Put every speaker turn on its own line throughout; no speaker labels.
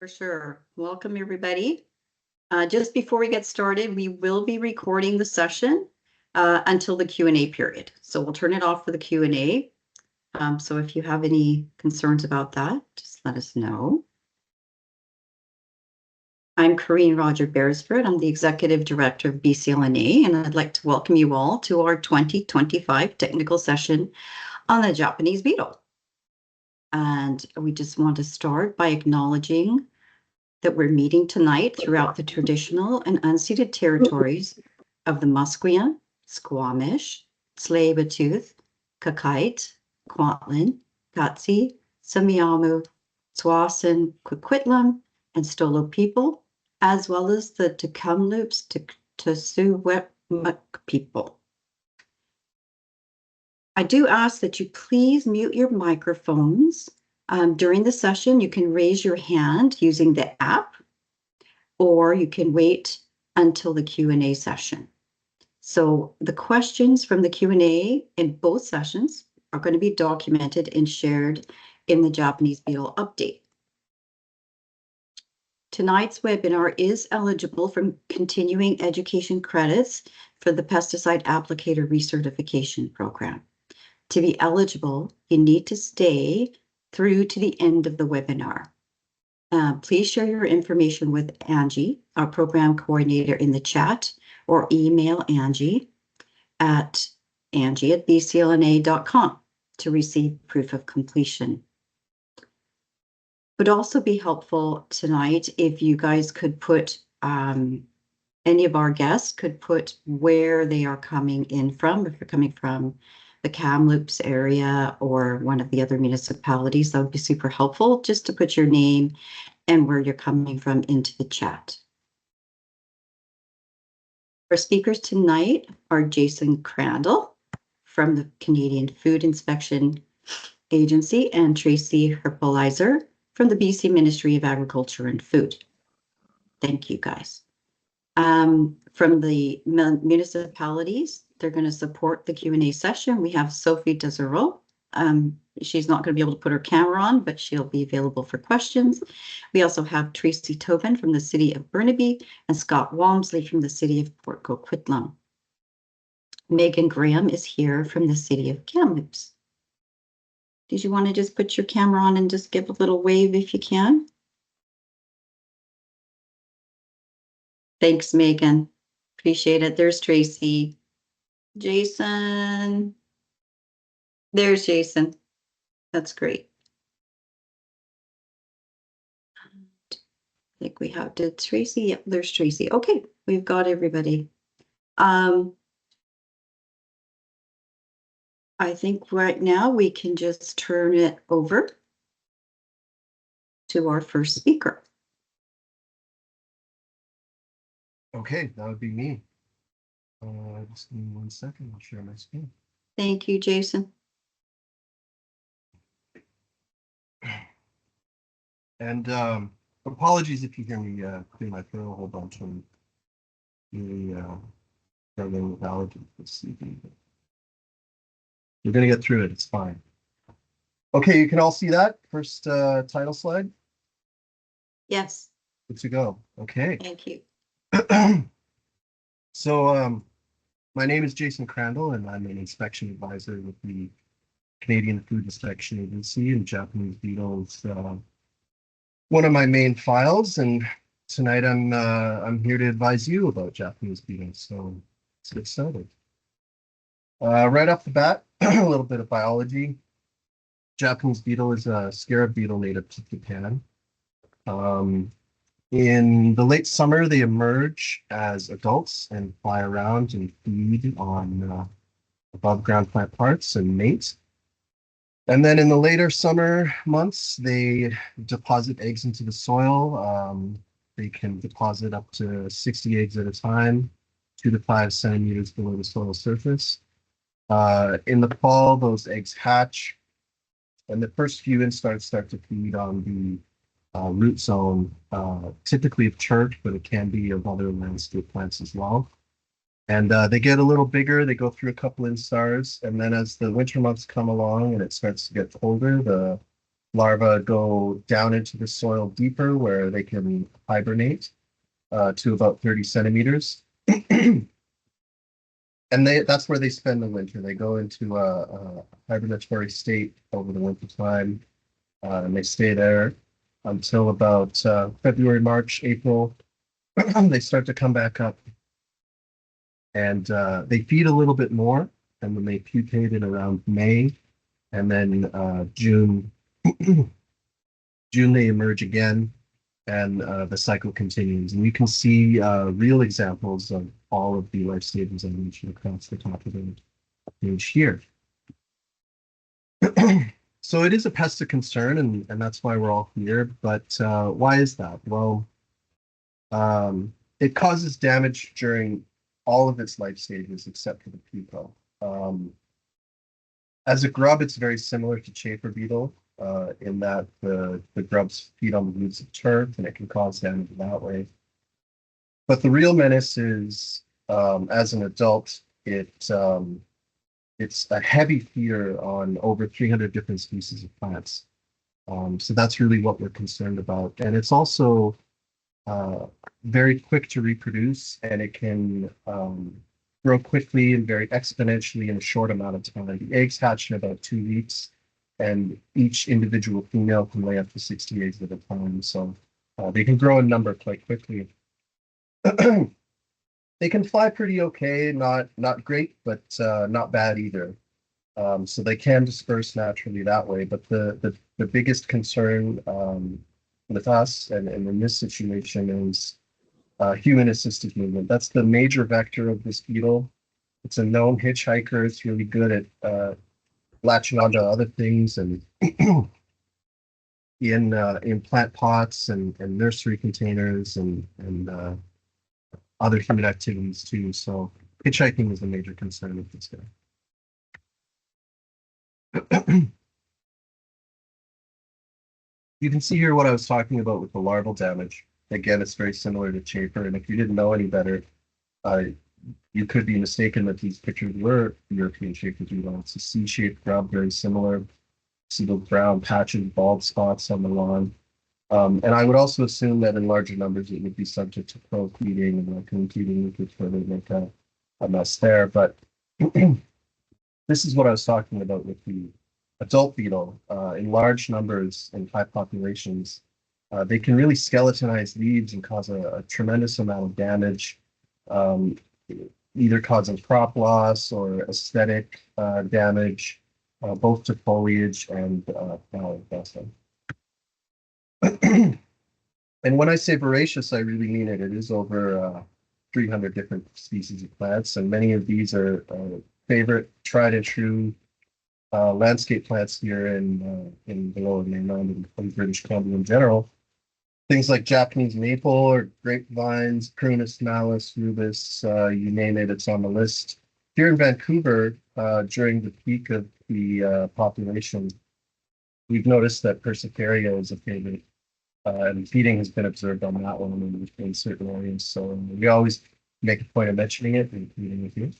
For sure. Welcome, everybody. Just before we get started, we will be recording the session until the Q&A period. So we'll turn it off for the Q&A. So if you have any concerns about that, just let us know. I'm Corinne Roger Beresford. I'm the Executive Director of BCLNA, and I'd like to welcome you all to our 2025 technical session on the Japanese beetle. And we just want to start by acknowledging that we're meeting tonight throughout the traditional and unceded territories of the Musqueam, Squamish, Tsleil-Waututh, Coquitlam, Kwantlen, Katsi, Semiahmoo, Tsawwassen, Coquitlam, and Stolo people, as well as the Kamloops, Tsutsuwet'muk people. I do ask that you please mute your microphones. During the session, you can raise your hand using the app, or you can wait until the Q&A session. So the questions from the Q&A in both sessions are going to be documented and shared in the Japanese Beetle update. Tonight's webinar is eligible for continuing education credits for the Pesticide Applicator Recertification Program. To be eligible, you need to stay through to the end of the webinar. Please share your information with Angie, our program coordinator, in the chat, or email Angie at bclna.com to receive proof of completion. It would also be helpful tonight if you guys could put, any of our guests could put where they are coming in from. If you're coming from the Kamloops area or one of the other municipalities, that would be super helpful, just to put your name and where you're coming from into the chat. Our speakers tonight are Jason Crandall from the Canadian Food Inspection Agency and Tracy Herpelizer from the BC Ministry of Agriculture and Food. Thank you, guys. From the municipalities, they're going to support the Q&A session. We have Sophie Desereau. She's not going to be able to put her camera on, but she'll be available for questions. We also have Tracy Tobin from the city of Burnaby and Scott Walmsley from the city of Port Coquitlam. Megan Graham is here from the city of Kamloops. Did you want to just put your camera on and just give a little wave if you can? Thanks, Megan. Appreciate it. There's Tracy. Jason. There's Jason. That's great. I think we have, did Tracy? Yep, there's Tracy. Okay, we've got everybody. I think right now we can just turn it over to our first speaker.
Okay, that would be me. Just give me 1 second, I'll share my screen.
Thank you, Jason.
And apologies if you hear me clear my throat a whole bunch. I'm really struggling with allergies this evening. You're going to get through it, it's fine. Okay, you can all see that first title slide?
Yes.
Good to go. Okay.
Thank you.
So my name is Jason Crandall, and I'm an inspection advisor with the Canadian Food Inspection Agency, and Japanese Beetle is one of my main files. And tonight I'm here to advise you about Japanese Beetle. So let's get started. Right off the bat, a little bit of biology. Japanese beetle is a scarab beetle native to Japan. In the late summer, they emerge as adults and fly around and feed on above ground plant parts and mate. And then in the later summer months, they deposit eggs into the soil. They can deposit up to 60 eggs at a time, 2 to 5 centimeters below the soil surface. In the fall, those eggs hatch, and the first few instars start to feed on the root zone, typically of chert, but it can be of other landscape plants as well. And they get a little bigger, they go through a couple instars, and then as the winter months come along and it starts to get colder, the larvae go down into the soil deeper where they can hibernate to about 30 centimeters. And that's where they spend the winter. They go into a hibernatory state over the winter time, and they stay there until about February, March, April. They start to come back up, and they feed a little bit more, and then they pupate in around May, and then June. June they emerge again, and the cycle continues. And you can see real examples of all of the life stages I mentioned across the top of the page here. So it is a pest of concern, and that's why we're all here. But why is that? Well, it causes damage during all of its life stages except for the pupa. As a grub, it's very similar to chafer beetle in that the grubs feed on the roots of turf, and it can cause damage that way. But the real menace is, as an adult, it's a heavy feeder on over 300 different species of plants. So that's really what we're concerned about. And it's also very quick to reproduce, and it can grow quickly and very exponentially in a short amount of time. The eggs hatch in about 2 weeks, and each individual female can lay up to 60 eggs at a time. So they can grow in number quite quickly. They can fly pretty okay, not great, but not bad either. So they can disperse naturally that way. But the biggest concern with us and in this situation is human-assisted movement. That's the major vector of this beetle. It's a known hitchhiker. It's really good at latching onto other things and in plant pots and nursery containers and other human activities too. So hitchhiking is a major concern with this guy. You can see here what I was talking about with the larval damage. Again, it's very similar to chafer, and if you didn't know any better, you could be mistaken that these pictures were European chafer beetle. It's a C-shaped grub, very similar. See the brown patches, bald spots on the lawn. And I would also assume that in larger numbers it would be subject to crow feeding and raccoon feeding, which would further make a mess there. But this is what I was talking about with the adult beetle. In large numbers and high populations, they can really skeletonize leaves and cause a tremendous amount of damage, either causing crop loss or aesthetic damage, both to foliage and flower vessel. And when I say voracious, I really mean it. It is over 300 different species of plants, and many of these are favorite, tried and true landscape plants here in the Lower Mainland and British Columbia in general. Things like Japanese maple or grapevines, Prunus malus, rubus, you name it, it's on the list. Here in Vancouver, during the peak of the population, we've noticed that Persicaria is a favorite, and feeding has been observed on that one in certain areas. So we always make a point of mentioning it and feeding with you.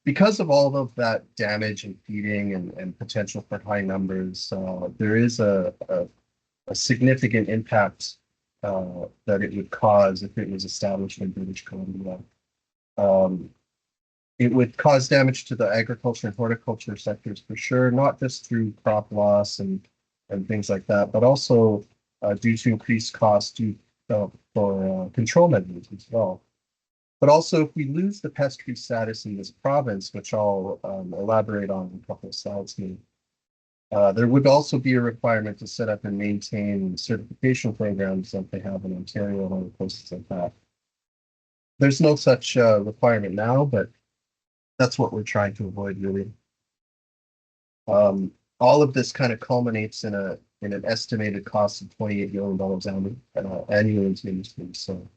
Because of all of that damage and feeding and potential for high numbers, there is a significant impact that it would cause if it was established in British Columbia. It would cause damage to the agriculture and horticulture sectors for sure, not just through crop loss and things like that, but also due to increased costs for control measures as well. But also, if we lose the pest-free status in this province, which I'll elaborate on in a couple of slides here, there would also be a requirement to set up and maintain certification programs that they have in Ontario and other places like that. There's no such requirement now, but that's what we're trying to avoid, really. All of this kind of culminates in an estimated cost of $28 million annually into the industry. So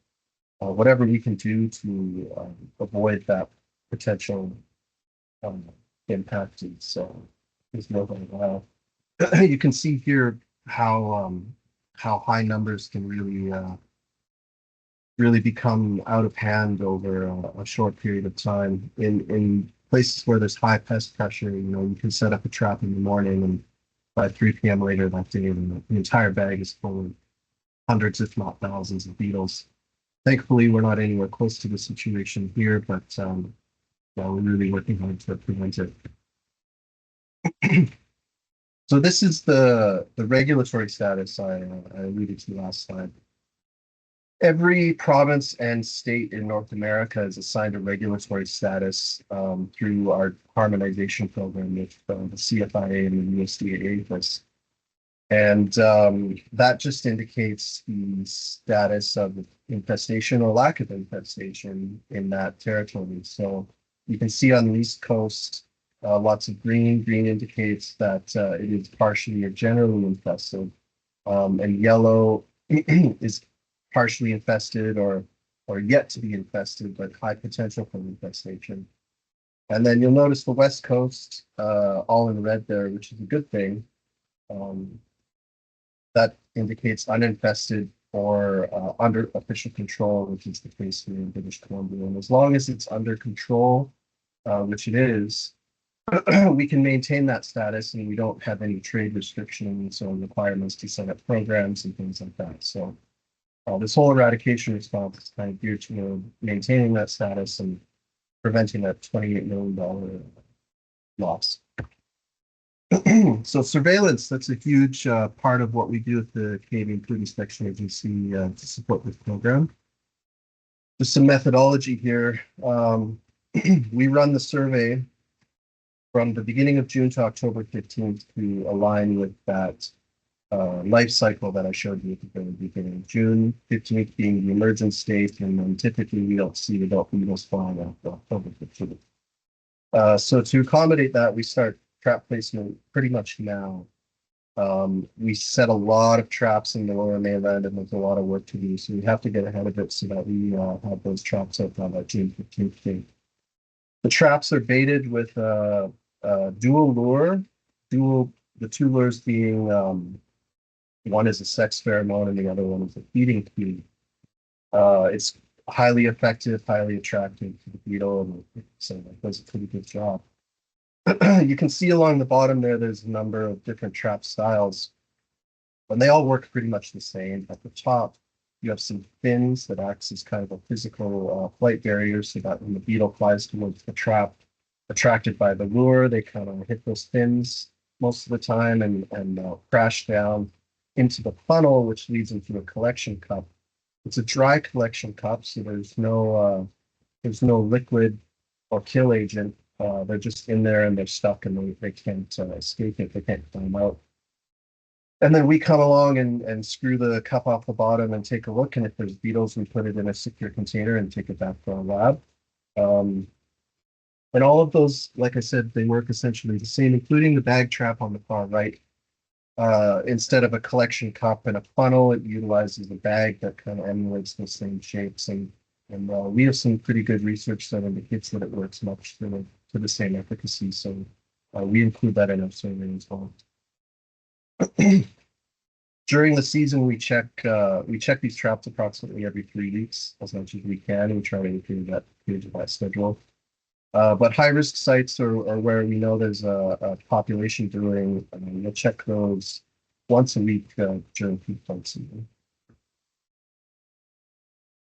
whatever we can do to avoid that potential impact is no worthwhile. You can see here how high numbers can really become out of hand over a short period of time. In places where there's high pest pressure, you can set up a trap in the morning, and by 3 p.m. later that day, the entire bag is full of hundreds, if not thousands, of beetles. Thankfully, we're not anywhere close to the situation here, but yeah, we're really working hard to prevent it. So this is the regulatory status I alluded to last slide. Every province and state in North America is assigned a regulatory status through our harmonization program with the CFIA and the USDA. And that just indicates the status of infestation or lack of infestation in that territory. So you can see on the East Coast, lots of green. Green indicates that it is partially or generally infested. And yellow is partially infested or yet to be infested, but high potential for infestation. And then you'll notice the West Coast all in red there, which is a good thing. That indicates uninfested or under official control, which is the case here in British Columbia. And as long as it's under control, which it is, we can maintain that status, and we don't have any trade restrictions or requirements to set up programs and things like that. So this whole eradication response is kind of geared to maintaining that status and preventing that $28 million loss. So surveillance, that's a huge part of what we do at the Canadian Food Inspection Agency to support this program. There's some methodology here. We run the survey from the beginning of June to October 15th to align with that life cycle that I showed you at the very beginning. June 15th being the emergent state, and then typically we don't see adult beetles flying after October 15th. So to accommodate that, we start trap placement pretty much now. We set a lot of traps in the lower mainland, and there's a lot of work to do, so we have to get ahead of it so that we have those traps up on that June 15th date. The traps are baited with dual lure, the two lures being one is a sex pheromone and the other one is a feeding cue. It's highly effective, highly attractive to the beetle, and so it does a pretty good job. You can see along the bottom there, there's a number of different trap styles, and they all work pretty much the same. At the top, you have some fins that acts as kind of a physical flight barrier, so that when the beetle flies towards the trap, attracted by the lure, they kind of hit those fins most of the time and crash down into the funnel, which leads into a collection cup. It's a dry collection cup, so there's no liquid or kill agent. They're just in there and they're stuck, and they can't escape it. They can't climb out. And then we come along and screw the cup off the bottom and take a look. And if there's beetles, we put it in a secure container and take it back to our lab. And all of those, like I said, they work essentially the same, including the bag trap on the far right. Instead of a collection cup and a funnel, it utilizes a bag that kind of emulates those same shapes. And we have some pretty good research that indicates that it works much to the same efficacy. So we include that in our survey as well. During the season, we check these traps approximately every 3 weeks, as much as we can. We try to include that into that schedule. But high-risk sites are where we know there's a population brewing. We'll check those once a week during peak flight season.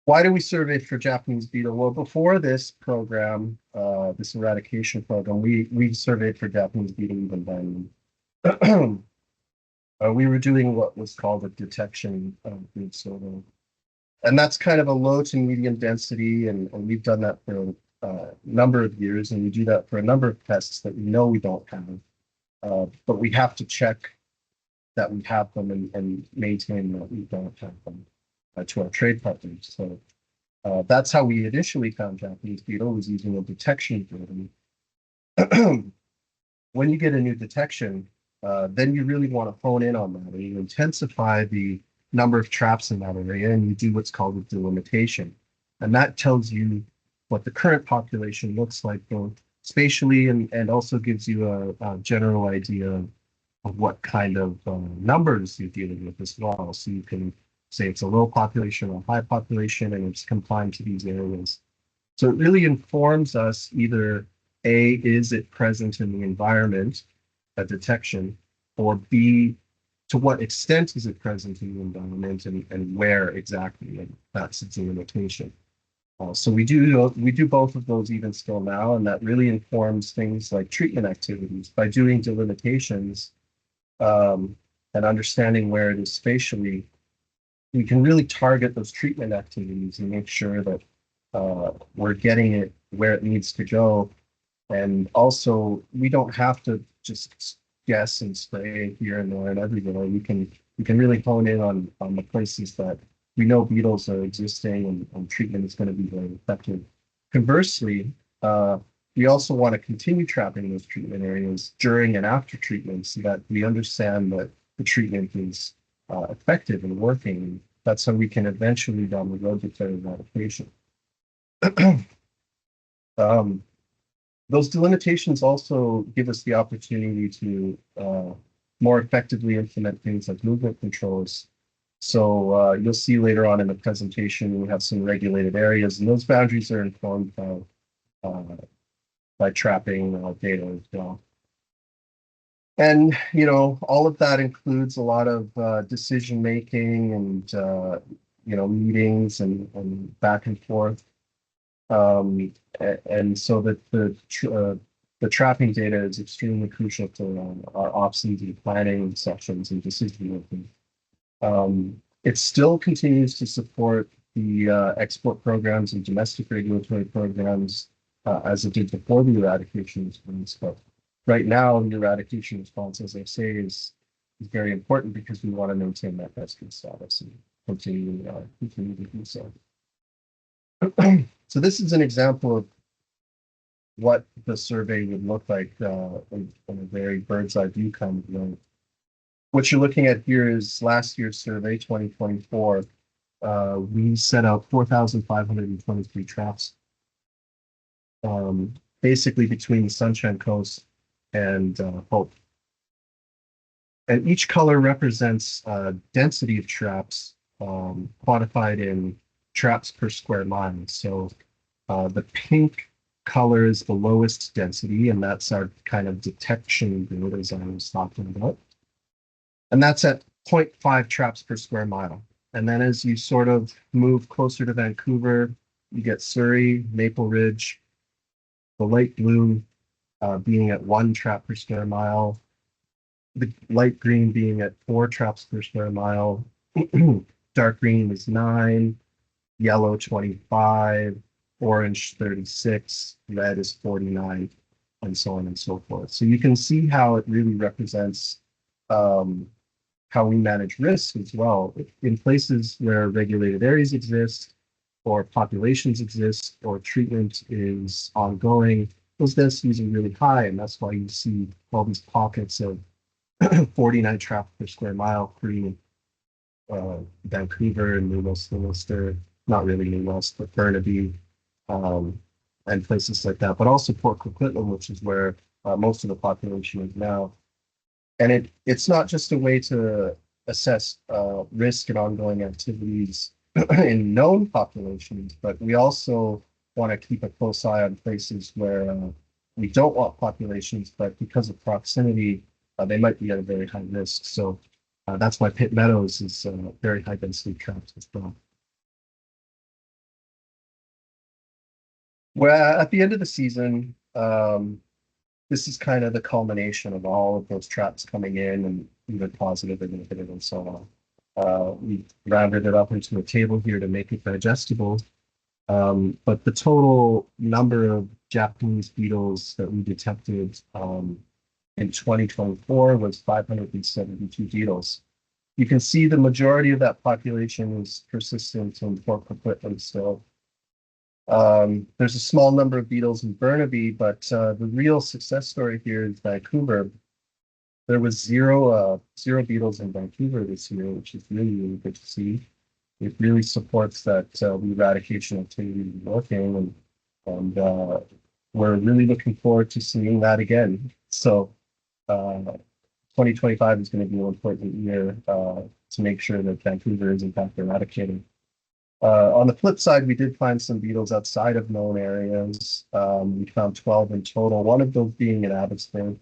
Why do we survey for Japanese beetle? Well, before this program, this eradication program, we surveyed for Japanese beetle even then. We were doing what was called a detection group survey. And that's kind of a low to medium density, and we've done that for a number of years, and we do that for a number of pests that we know we don't have. But we have to check that we have them and maintain that we don't have them to our trade partners. So that's how we initially found Japanese beetle, was using a detection driven. When you get a new detection, then you really want to hone in on that, and you intensify the number of traps in that area, and you do what's called a delimitation. And that tells you what the current population looks like, both spatially and also gives you a general idea of what kind of numbers you're dealing with as well. So you can say it's a low population or a high population, and it's confined to these areas. So it really informs us either A, is it present in the environment, a detection, or B, to what extent is it present in the environment and where exactly, and that's its delimitation. So we do both of those even still now, and that really informs things like treatment activities. By doing delimitations and understanding where it is spatially, we can really target those treatment activities and make sure that we're getting it where it needs to go. And also, we don't have to just guess and spray here and there and everywhere. We can really hone in on the places that we know beetles are existing and treatment is going to be very effective. Conversely, we also want to continue trapping those treatment areas during and after treatment so that we understand that the treatment is effective and working. That's how we can eventually down the road declare eradication. um, those delimitations also give us the opportunity to more effectively implement things like movement controls. So you'll see later on in the presentation, we have some regulated areas, and those boundaries are informed by trapping data as well. And, all of that includes a lot of decision making and, meetings and back and forth. And so that the trapping data is extremely crucial to our options and planning sections and decision making. It still continues to support the export programs and domestic regulatory programs as it did before the eradication response. But right now, the eradication response, as I say, is very important because we want to maintain that rescue status and continue to do so. So this is an example of what the survey would look like in a very bird's eye view kind of way. What you're looking at here is last year's survey, 2024. We set out 4,523 traps, basically between the Sunshine Coast and Hope. And each color represents density of traps quantified in traps per square mile. So the pink color is the lowest density, and that's our kind of detection grid, as I was talking about. And that's at 0.5 traps per square mile. And then as you sort of move closer to Vancouver, you get Surrey, Maple Ridge, the light blue being at 1 trap per square mile, the light green being at 4 traps per square mile, dark green is 9, yellow 25, orange 36, red is 49, and so on and so forth. So you can see how it really represents how we manage risk as well. In places where regulated areas exist, or populations exist, or treatment is ongoing, those densities are really high, and that's why you see all these pockets of 49 traps per square mile free Vancouver and New Westminster, not really New West, but Burnaby, and places like that, but also Port Coquitlam, which is where most of the population is now. And it's not just a way to assess risk and ongoing activities in known populations, but we also want to keep a close eye on places where we don't want populations, but because of proximity, they might be at a very high risk. So that's why Pitt Meadows is very high density traps as well. Well, at the end of the season, this is kind of the culmination of all of those traps coming in and either positive or negative and so on. We rounded it up into a table here to make it digestible. But the total number of Japanese beetles that we detected in 2024 was 572 beetles. You can see the majority of that population is persistent in Port Coquitlam still. There's a small number of beetles in Burnaby, but the real success story here is Vancouver. There was zero beetles in Vancouver this year, which is really, really good to see. It really supports that the eradication activity is working, and we're really looking forward to seeing that again. So 2025 is going to be an important year to make sure that Vancouver is in fact eradicated. On the flip side, we did find some beetles outside of known areas. We found 12 in total, one of those being in Abbotsford,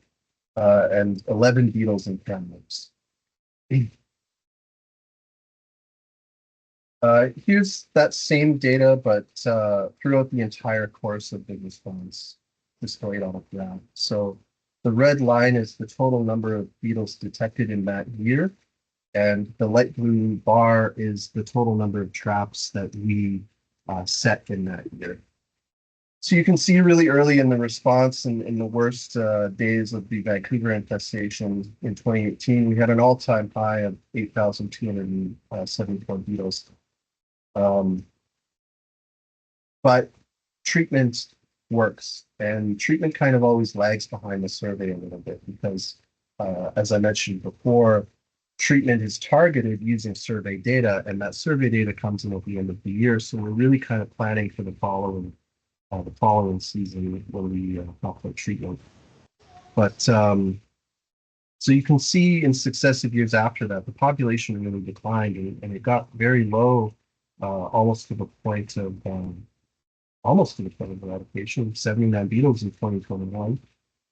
and 11 beetles in Kamloops. Here's that same data, but throughout the entire course of the response displayed on a graph. So the red line is the total number of beetles detected in that year, and the light blue bar is the total number of traps that we set in that year. So you can see really early in the response and in the worst days of the Vancouver infestation in 2018, we had an all-time high of 8,274 beetles. But treatment works, and treatment kind of always lags behind the survey a little bit because, as I mentioned before, treatment is targeted using survey data, and that survey data comes in at the end of the year. So we're really kind of planning for the following season when we talk about treatment. But so you can see in successive years after that, the population really declined, and it got very low, almost to the point of eradication, 79 beetles in 2021.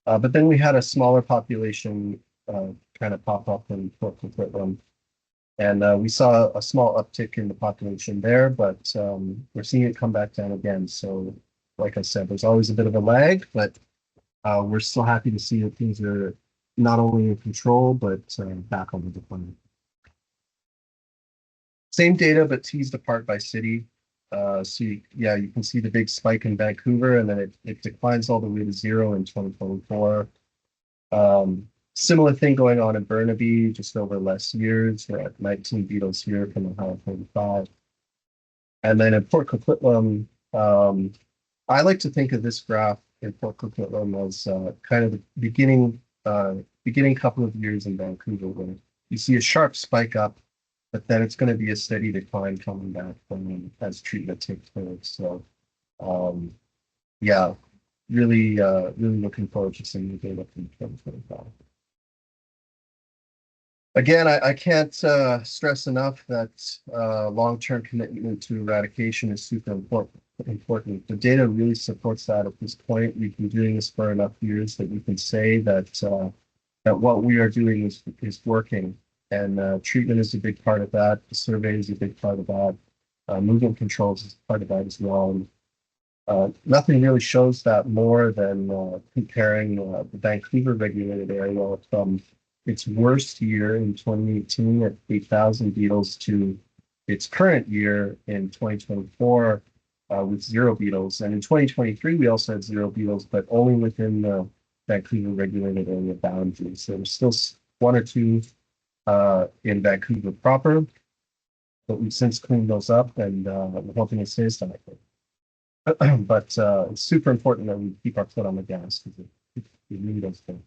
But then we had a smaller population kind of pop up in Port Coquitlam, and we saw a small uptick in the population there, but we're seeing it come back down again. So, like I said, there's always a bit of a lag, but we're still happy to see that things are not only in control, but back on the decline. Same data, but teased apart by city. So you can see the big spike in Vancouver, and then it declines all the way to 0 in 2024. Similar thing going on in Burnaby, just over less years. We're at 19 beetles here from a high of 45. And then in Port Coquitlam, I like to think of this graph in Port Coquitlam as kind of the beginning couple of years in Vancouver, where you see a sharp spike up, but then it's going to be a steady decline coming back as treatment takes place. So, yeah, really looking forward to seeing the data from 2025. Again, I can't stress enough that long-term commitment to eradication is super important. The data really supports that at this point. We've been doing this for enough years that we can say that that what we are doing is working. And treatment is a big part of that. The survey is a big part of that. Movement controls is part of that as well. And nothing really shows that more than comparing the Vancouver regulated area from its worst year in 2018 at 8,000 beetles to its current year in 2024 with 0 beetles. And in 2023, we also had 0 beetles, but only within the Vancouver regulated area boundaries. So there's still 1 or 2 in Vancouver proper, but we've since cleaned those up, and we're hoping it stays that way. But it's super important that we keep our foot on the gas because it really does things.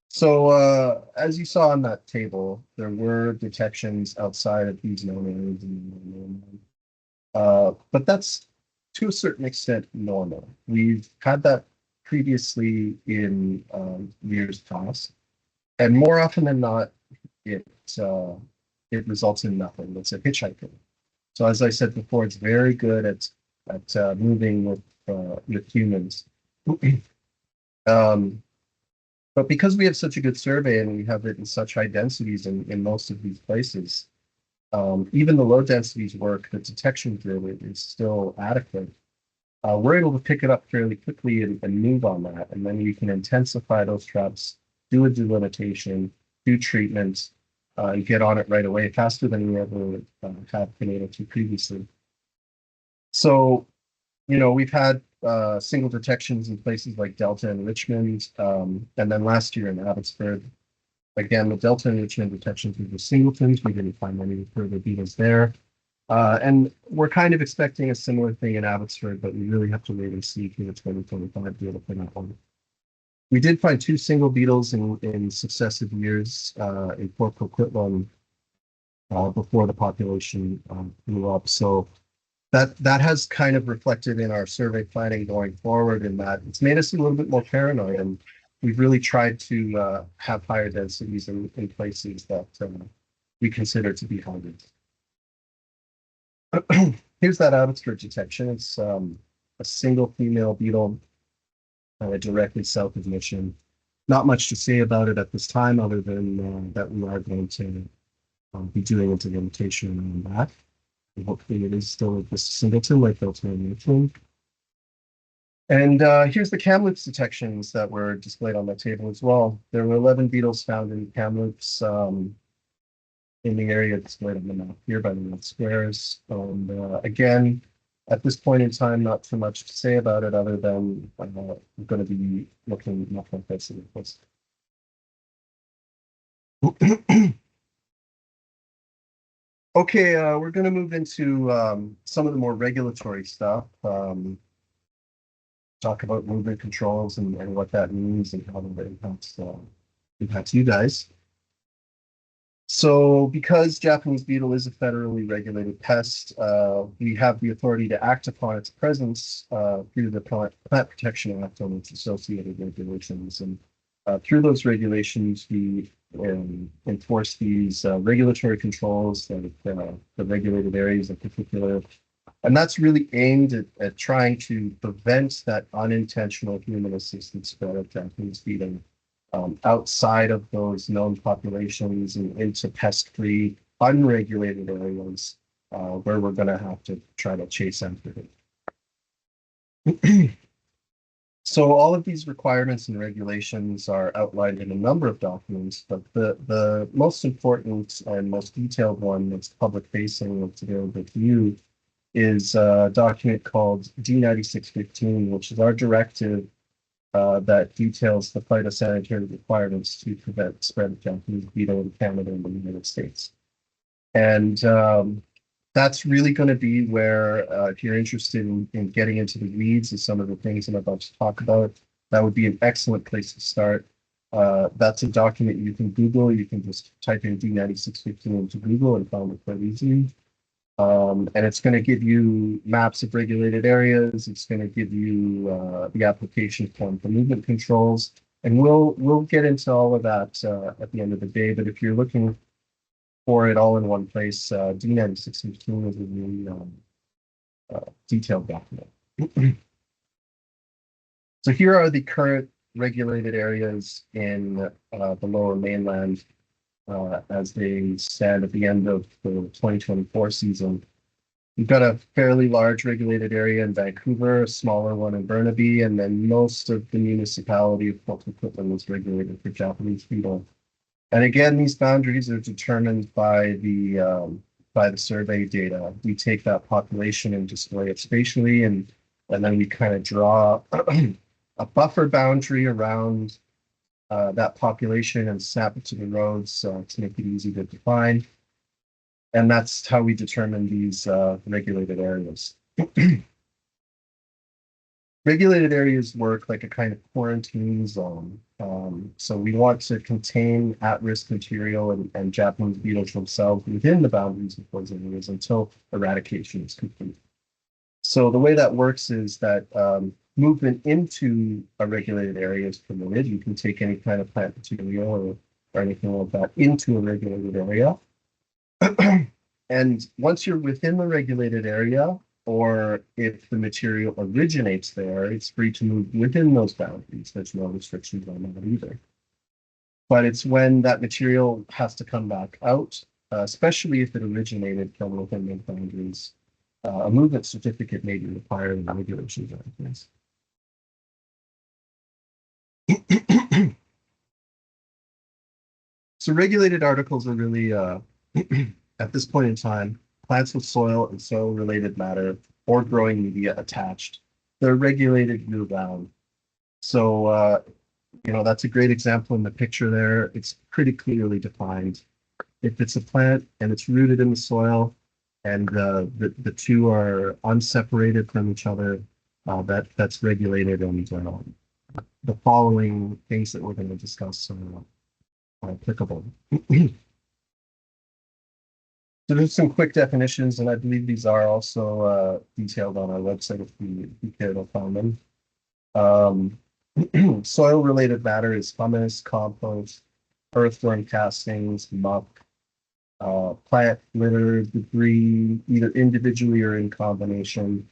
So as you saw on that table, there were detections outside of these known areas, but that's to a certain extent normal. We've had that previously in years past, and more often than not, it results in nothing. It's a hitchhiker. So as I said before, it's very good at moving with humans. But because we have such a good survey and we have it in such high densities in most of these places, even the low densities work, the detection grid is still adequate. We're able to pick it up fairly quickly and move on that. And then we can intensify those traps, do a delimitation, do treatment, and get on it right away, faster than we ever have been able to previously. So, we've had single detections in places like Delta and Richmond, and then last year in Abbotsford. Again, the Delta and Richmond detections were just singletons. We didn't find any further beetles there. And we're kind of expecting a similar thing in Abbotsford, but we really have to wait and see for the 2025 data for that one. We did find 2 single beetles in successive years in Port Coquitlam before the population grew up. So that has kind of reflected in our survey planning going forward, in that it's made us a little bit more paranoid, and we've really tried to have higher densities in places that we consider to be high risk. Here's that outskirts detection. It's a single female beetle directly south of Mission. Not much to say about it at this time, other than that we are going to be doing implementation on that. And hopefully it is still just a singleton like Mission. And here's the Kamloops detections that were displayed on the table as well. There were 11 beetles found in Kamloops in the area displayed on the map here by the red squares. And again, at this point in time, not too much to say about it other than we're going to be looking much like this in this. Okay, we're going to move into some of the more regulatory stuff. Talk about movement controls and what that means and how that impacts you guys. So because Japanese beetle is a federally regulated pest, we have the authority to act upon its presence through the Plant Protection Act and its associated regulations. And through those regulations, we enforce these regulatory controls that the regulated areas in particular. And that's really aimed at trying to prevent that unintentional human-assisted spread of Japanese beetle outside of those known populations and into pest-free, unregulated areas where we're going to have to try to chase after it. So all of these requirements and regulations are outlined in a number of documents, but the most important and most detailed one that's public-facing that's available to you is a document called D9615, which is our directive that details the phytosanitary requirements to prevent the spread of Japanese beetle in Canada and the United States. And that's really going to be where, if you're interested in getting into the weeds of some of the things I'm about to talk about, that would be an excellent place to start. That's a document you can Google. You can just type in D9615 into Google and find it quite easily. And it's going to give you maps of regulated areas. It's going to give you the application form for movement controls, and we'll get into all of that at the end of the day. But if you're looking for it all in one place, D9615 is a really detailed document. So here are the current regulated areas in the Lower Mainland as they stand at the end of the 2024 season. We've got a fairly large regulated area in Vancouver, a smaller one in Burnaby, and then most of the municipality of Coquitlam is regulated for Japanese beetle. And again, these boundaries are determined by the survey data. We take that population and display it spatially, and then we kind of draw a buffer boundary around that population and snap it to the roads to make it easy to define. And that's how we determine these regulated areas. Regulated areas work like a kind of quarantine zone. So we want to contain at-risk material and Japanese beetles themselves within the boundaries of those areas until eradication is complete. So the way that works is that movement into a regulated area is permitted. You can take any kind of plant material or anything like that into a regulated area. And once you're within the regulated area, or if the material originates there, it's free to move within those boundaries. There's no restrictions on that either. But it's when that material has to come back out, especially if it originated from within those boundaries, a movement certificate may be required in the regulations are in place. So regulated articles are really, at this point in time, plants with soil and soil-related matter or growing media attached. They're regulated year-round. So, that's a great example in the picture there. It's pretty clearly defined. If it's a plant and it's rooted in the soil and the two are unseparated from each other, that's regulated, and the following things that we're going to discuss are applicable. So there's some quick definitions, and I believe these are also detailed on our website if you care to find them. Soil-related matter is humus, compost, earthworm castings, muck, plant litter, debris, either individually or in combination.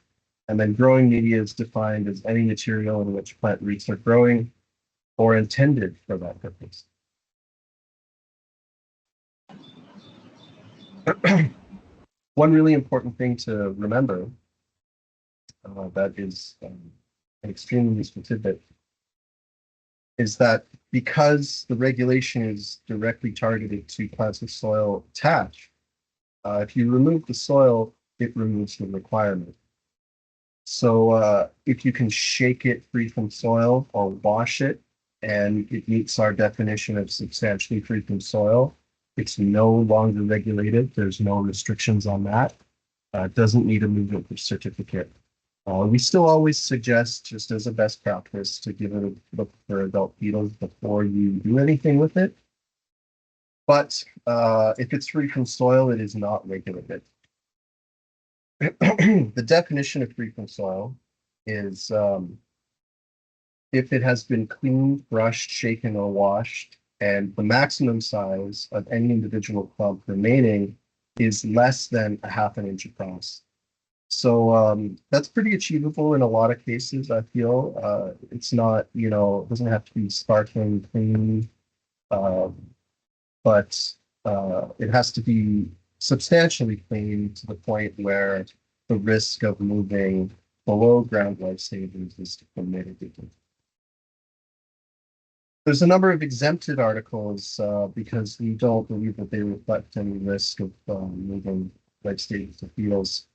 And then growing media is defined as any material in which plant roots are growing or intended for that purpose. One really important thing to remember that is an extremely useful tidbit is that because the regulation is directly targeted to plants with soil attached, if you remove the soil, it removes the requirement. So if you can shake it free from soil or wash it, and it meets our definition of substantially free from soil, it's no longer regulated. There's no restrictions on that. It doesn't need a movement certificate. We still always suggest, just as a best practice, to give it a look for adult beetles before you do anything with it. But if it's free from soil, it is not regulated. The definition of free from soil is if it has been cleaned, brushed, shaken, or washed, and the maximum size of any individual clump remaining is less than a half an inch across. So that's pretty achievable in a lot of cases, I feel. It's not, it doesn't have to be sparkling clean, but it has to be substantially clean to the point where the risk of moving below ground life stages is mitigated. There's a number of exempted articles because we don't believe that they reflect any risk of moving life stages to beetles.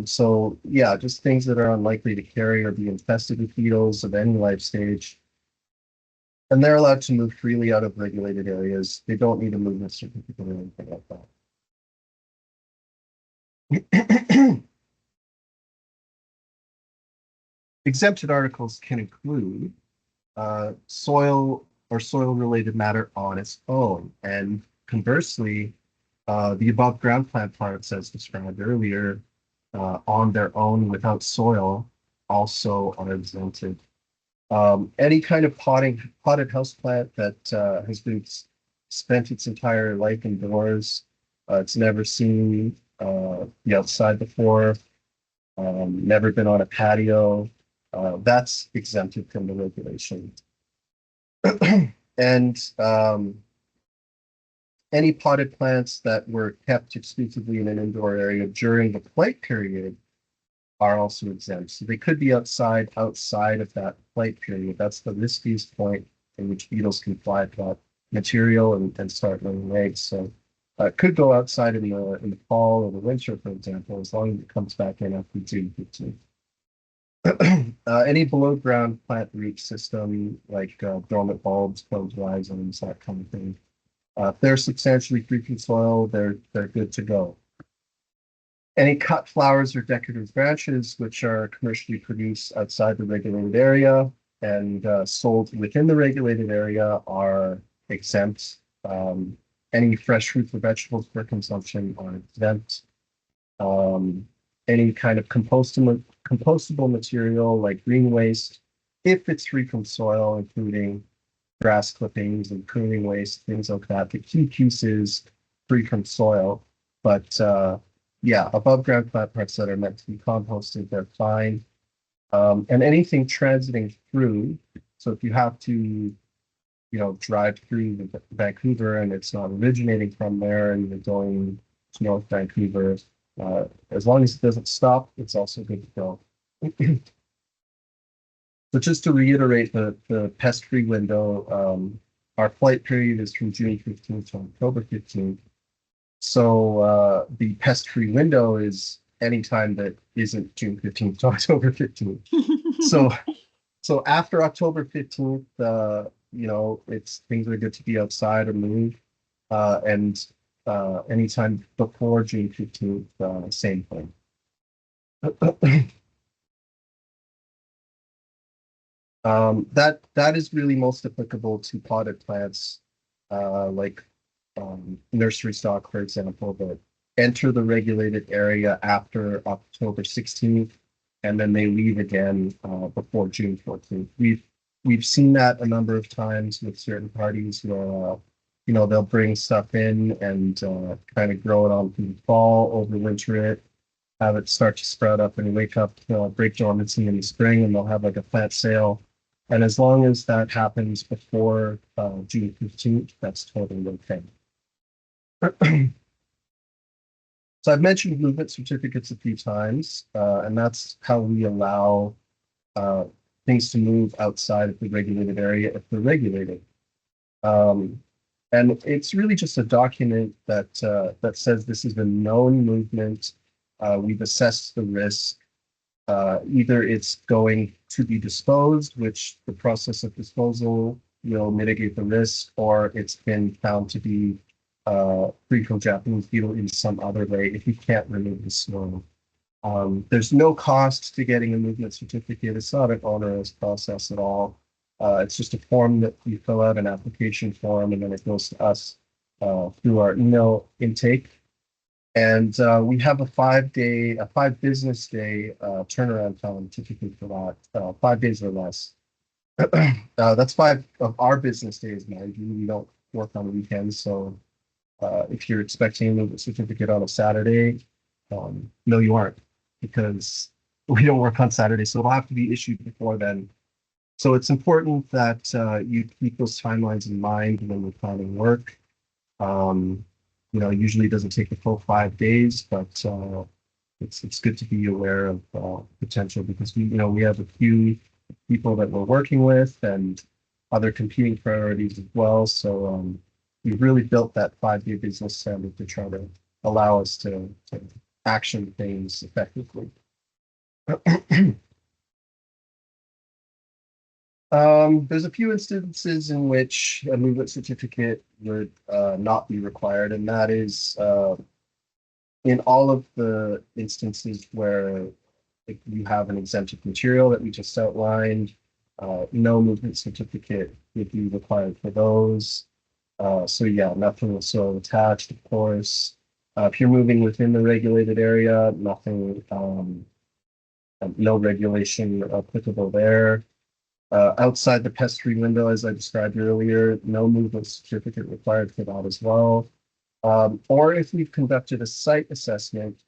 So yeah, just things that are unlikely to carry or be infested with beetles of any life stage. And they're allowed to move freely out of regulated areas. They don't need a movement certificate or anything like that. Exempted articles can include soil or soil-related matter on its own. And conversely, the above ground plant parts, as described earlier, on their own without soil also are exempted. Any kind of potted houseplant that has been spent its entire life indoors, it's never seen the outside before, never been on a patio, that's exempted from the regulation. And any potted plants that were kept exclusively in an indoor area during the flight period are also exempt. So they could be outside of that flight period. That's the riskiest point in which beetles can fly that material and start laying eggs. So it could go outside in the fall or the winter, for example, as long as it comes back in after June 15th. Any below ground plant root system like dormant bulbs, closed rhizomes, that kind of thing. If they're substantially free from soil, they're good to go. Any cut flowers or decorative branches which are commercially produced outside the regulated area and sold within the regulated area are exempt. Any fresh fruits or vegetables for consumption are exempt. Any kind of compostable material like green waste, if it's free from soil, including grass clippings and pruning waste, things like that. The key piece is free from soil, but yeah, above ground plant parts that are meant to be composted, they're fine. And anything transiting through, so if you have to, drive through Vancouver and it's not originating from there and you're going to North Vancouver, as long as it doesn't stop, it's also good to go. So just to reiterate the pest-free window, our flight period is from June 15th to October 15th. So the pest-free window is anytime that isn't June 15th to October 15th. So after October 15th, things are good to be outside or move. And anytime before June 15th, same thing. That is really most applicable to potted plants, like nursery stock, for example, that enter the regulated area after October 16th, and then they leave again before June 14th. We've seen that a number of times with certain parties where they'll bring stuff in and kind of grow it on through the fall, overwinter it, have it start to sprout up and wake up, break dormancy in the spring, and they'll have like a plant sale. And as long as that happens before June 15th, that's totally okay. So I've mentioned movement certificates a few times, and that's how we allow things to move outside of the regulated area if they're regulated. And it's really just a document that says this is a known movement. We've assessed the risk. Either it's going to be disposed, which the process of disposal will mitigate the risk, or it's been found to be free from Japanese beetle in some other way if you can't remove the snow. There's no cost to getting a movement certificate. It's not an onerous process at all. It's just a form that you fill out, an application form, and then it goes to us through our email intake. And we have a 5 business day turnaround time typically for that, 5 days or less. That's 5 of our business days, mind you. We don't work on weekends, so if you're expecting a movement certificate on a Saturday, no, you aren't, because we don't work on Saturday, so it'll have to be issued before then. So it's important that you keep those timelines in mind when we're planning work. Usually it doesn't take the full 5 days, but it's good to be aware of potential, because we have a few people that we're working with and other competing priorities as well. So we've really built that 5-day business standard to try to allow us to action things effectively. There's a few instances in which a movement certificate would not be required, and that is in all of the instances where you have an exempted material that we just outlined. No movement certificate would be required for those. So yeah, nothing with soil attached, of course. If you're moving within the regulated area, nothing, no regulation applicable there. Outside the pest-free window, as I described earlier, no movement certificate required for that as well. Or if we've conducted a site assessment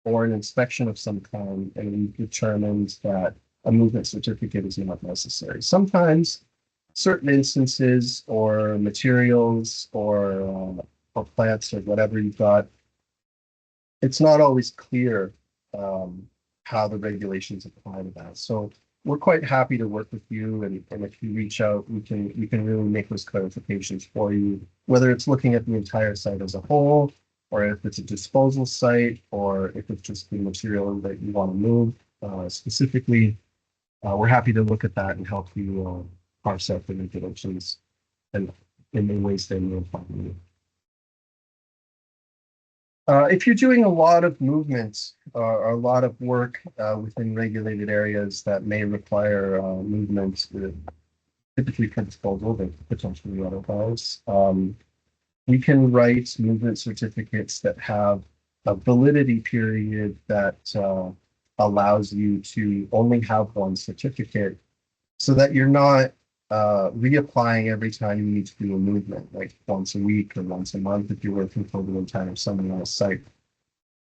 or an inspection of some kind and we've determined that a movement certificate is not necessary. Sometimes certain instances or materials or plants or whatever you've got, it's not always clear how the regulations apply to that. So we're quite happy to work with you, and if you reach out, we can really make those clarifications for you, whether it's looking at the entire site as a whole, or if it's a disposal site, or if it's just the material that you want to move specifically. We're happy to look at that and help you parse out the regulations and in the ways that you'll find you. If you're doing a lot of movements or a lot of work within regulated areas that may require movement, typically for disposal, but potentially otherwise, we can write movement certificates that have a validity period that allows you to only have one certificate, so that you're not reapplying every time you need to do a movement, like once a week or once a month if you're working for the entire summer on a site.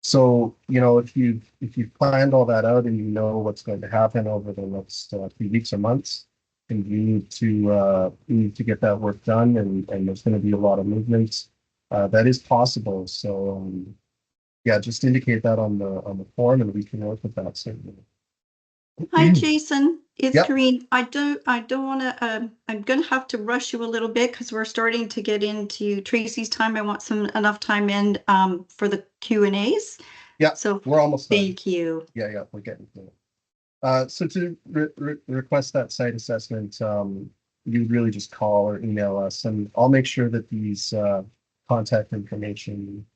So, if you've planned all that out and you know what's going to happen over the next few weeks or months, and you need to get that work done, and there's going to be a lot of movements, that is possible. So, yeah, just indicate that on the form, and we can work with that certainly.
Hi, Jason. It's
Yep.
Karine. I don't want to, I'm going to have to rush you a little bit because we're starting to get into Tracy's time. I want enough time in for the Q&As.
Yeah,
so
we're almost done.
Thank you.
Yeah, we're getting to it. So to request that site assessment, you really just call or email us, and I'll make sure that these contact information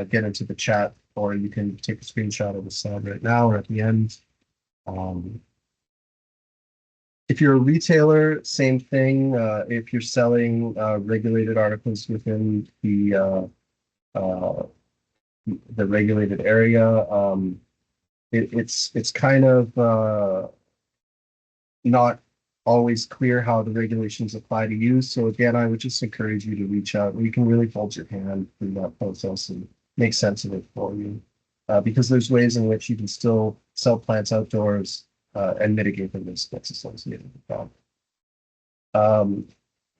get into the chat, or you can take a screenshot of the slide right now or at the end. If you're a retailer, same thing. If you're selling regulated articles within the regulated area, it's kind of not always clear how the regulations apply to you. So again, I would just encourage you to reach out. We can really hold your hand through that process and make sense of it for you. Because there's ways in which you can still sell plants outdoors and mitigate the risk that's associated with that.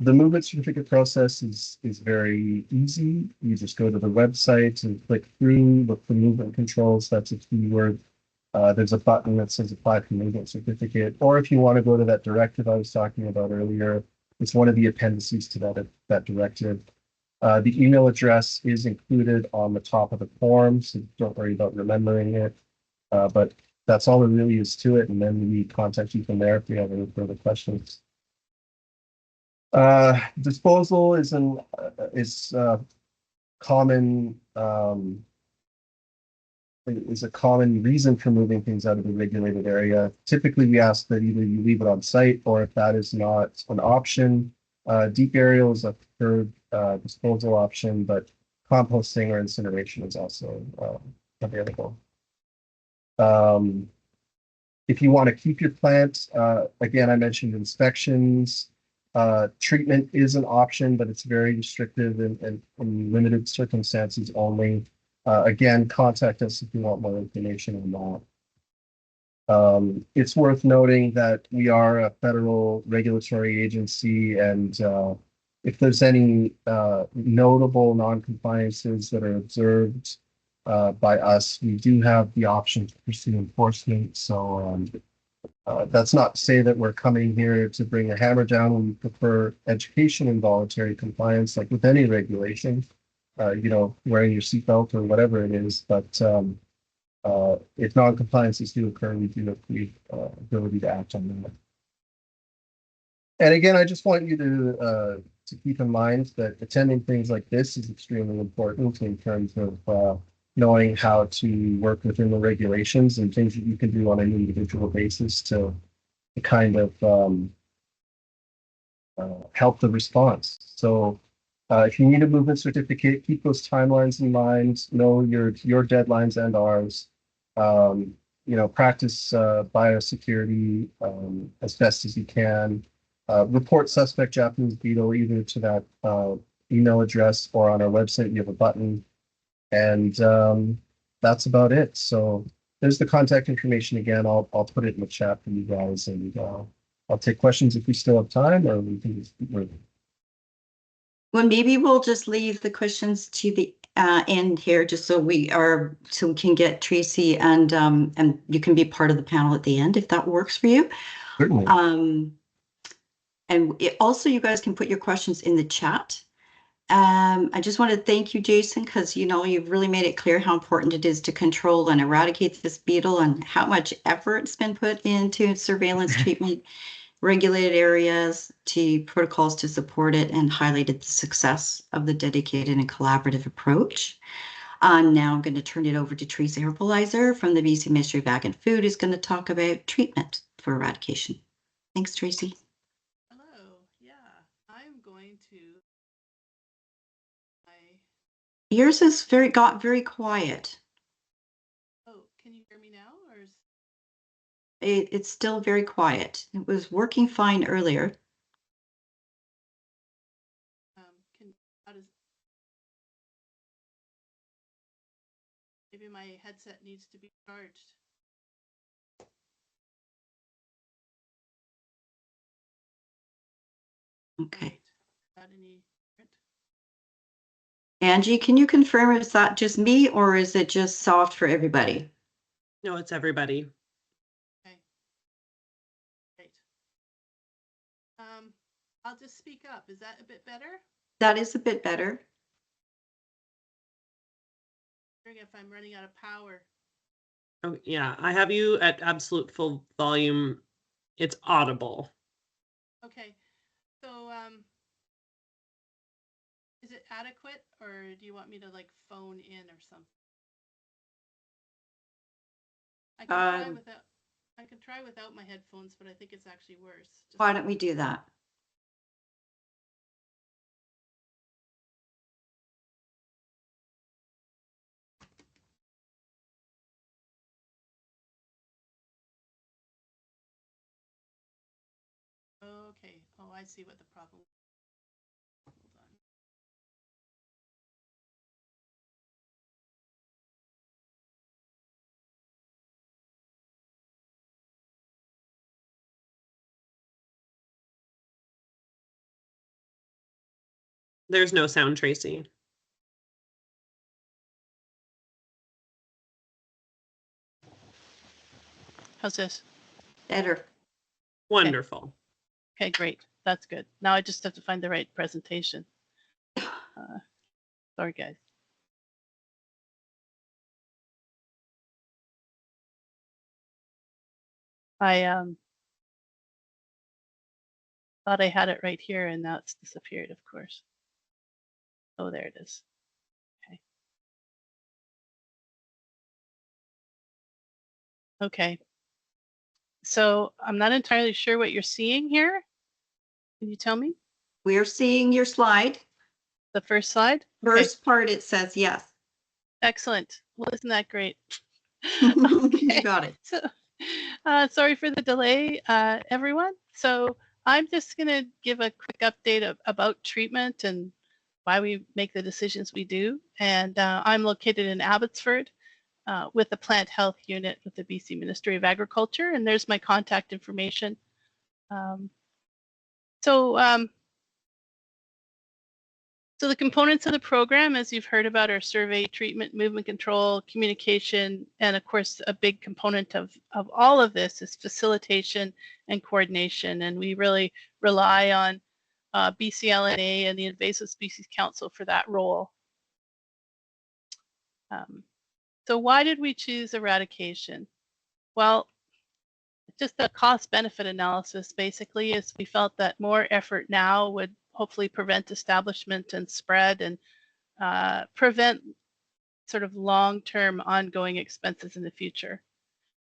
The movement certificate process is very easy. You just go to the website and click through, look for movement controls. That's a keyword. There's a button that says apply for movement certificate. Or if you want to go to that directive I was talking about earlier, it's one of the appendices to that directive. The email address is included on the top of the form, so don't worry about remembering it. But that's all there really is to it. And then we contact you from there if you have any further questions. Disposal is common is a common reason for moving things out of the regulated area. Typically, we ask that either you leave it on site, or if that is not an option, deep burial is a preferred disposal option, but composting or incineration is also available. If you want to keep your plant, again, I mentioned inspections. Treatment is an option, but it's very restrictive and in limited circumstances only. Again, contact us if you want more information on that. It's worth noting that we are a federal regulatory agency, and if there's any notable non-compliances that are observed by us, we do have the option to pursue enforcement. So that's not to say that we're coming here to bring a hammer down. We prefer education and voluntary compliance, like with any regulation. Wearing your seatbelt or whatever it is. But if non-compliances do occur, we do have the ability to act on that. And again, I just want you to keep in mind that attending things like this is extremely important in terms of knowing how to work within the regulations and things that you can do on an individual basis to kind of help the response. So if you need a movement certificate, keep those timelines in mind, know your deadlines and ours. Practice biosecurity as best as you can. Report suspect Japanese beetle either to that email address or on our website. You have a button, and that's about it. So there's the contact information again. I'll put it in the chat for you guys, and I'll take questions if we still have time, or we can just keep moving.
Well, maybe we'll just leave the questions to the end here, just so we can get Tracy and you can be part of the panel at the end if that works for you.
Certainly.
And also, you guys can put your questions in the chat. I just want to thank you, Jason, because you've really made it clear how important it is to control and eradicate this beetle, and how much effort's been put into surveillance, treatment, regulated areas, to protocols to support it, and highlighted the success of the dedicated and collaborative approach. Now I'm going to turn it over to Tracy Herpelizer from the BC Ministry of Ag and Food, who's going to talk about treatment for eradication. Thanks, Tracy.
Hello. Yeah, I'm going to.
Yours has got very quiet.
Oh, can you hear me now, or is
it's still very quiet? It was working fine earlier.
Maybe my headset needs to be charged.
Okay.
Got any?
Angie, can you confirm, is that just me, or is it just soft for everybody?
No, it's everybody.
Okay. Great. I'll just speak up. Is that a bit better?
That is a bit better.
I'm wondering if I'm running out of power.
Oh, yeah, I have you at absolute full volume. It's audible.
Okay. So, is it adequate, or do you want me to phone in or something? I can try without my headphones, but I think it's actually worse.
Why don't we do that?
Okay. Oh, I see what the problem. Hold on.
There's no sound, Tracy.
How's this?
Better.
Wonderful.
Okay, great. That's good. Now I just have to find the right presentation. Sorry, guys. I thought I had it right here, and now it's disappeared, of course. Oh, there it is. Okay. Okay. So I'm not entirely sure what you're seeing here. Can you tell me?
We're seeing your slide.
The first slide? Okay.
First part, it says yes.
Excellent. Well, isn't that great?
You got it.
So, sorry for the delay, everyone. So I'm just going to give a quick update about treatment and why we make the decisions we do. And I'm located in Abbotsford with the plant health unit with the BC Ministry of Agriculture. And there's my contact information. So the components of the program, as you've heard about, are survey, treatment, movement control, communication, and of course, a big component of all of this is facilitation and coordination. And we really rely on BCLNA and the Invasive Species Council for that role. So why did we choose eradication? Well, just a cost-benefit analysis basically is we felt that more effort now would hopefully prevent establishment and spread and prevent sort of long-term ongoing expenses in the future.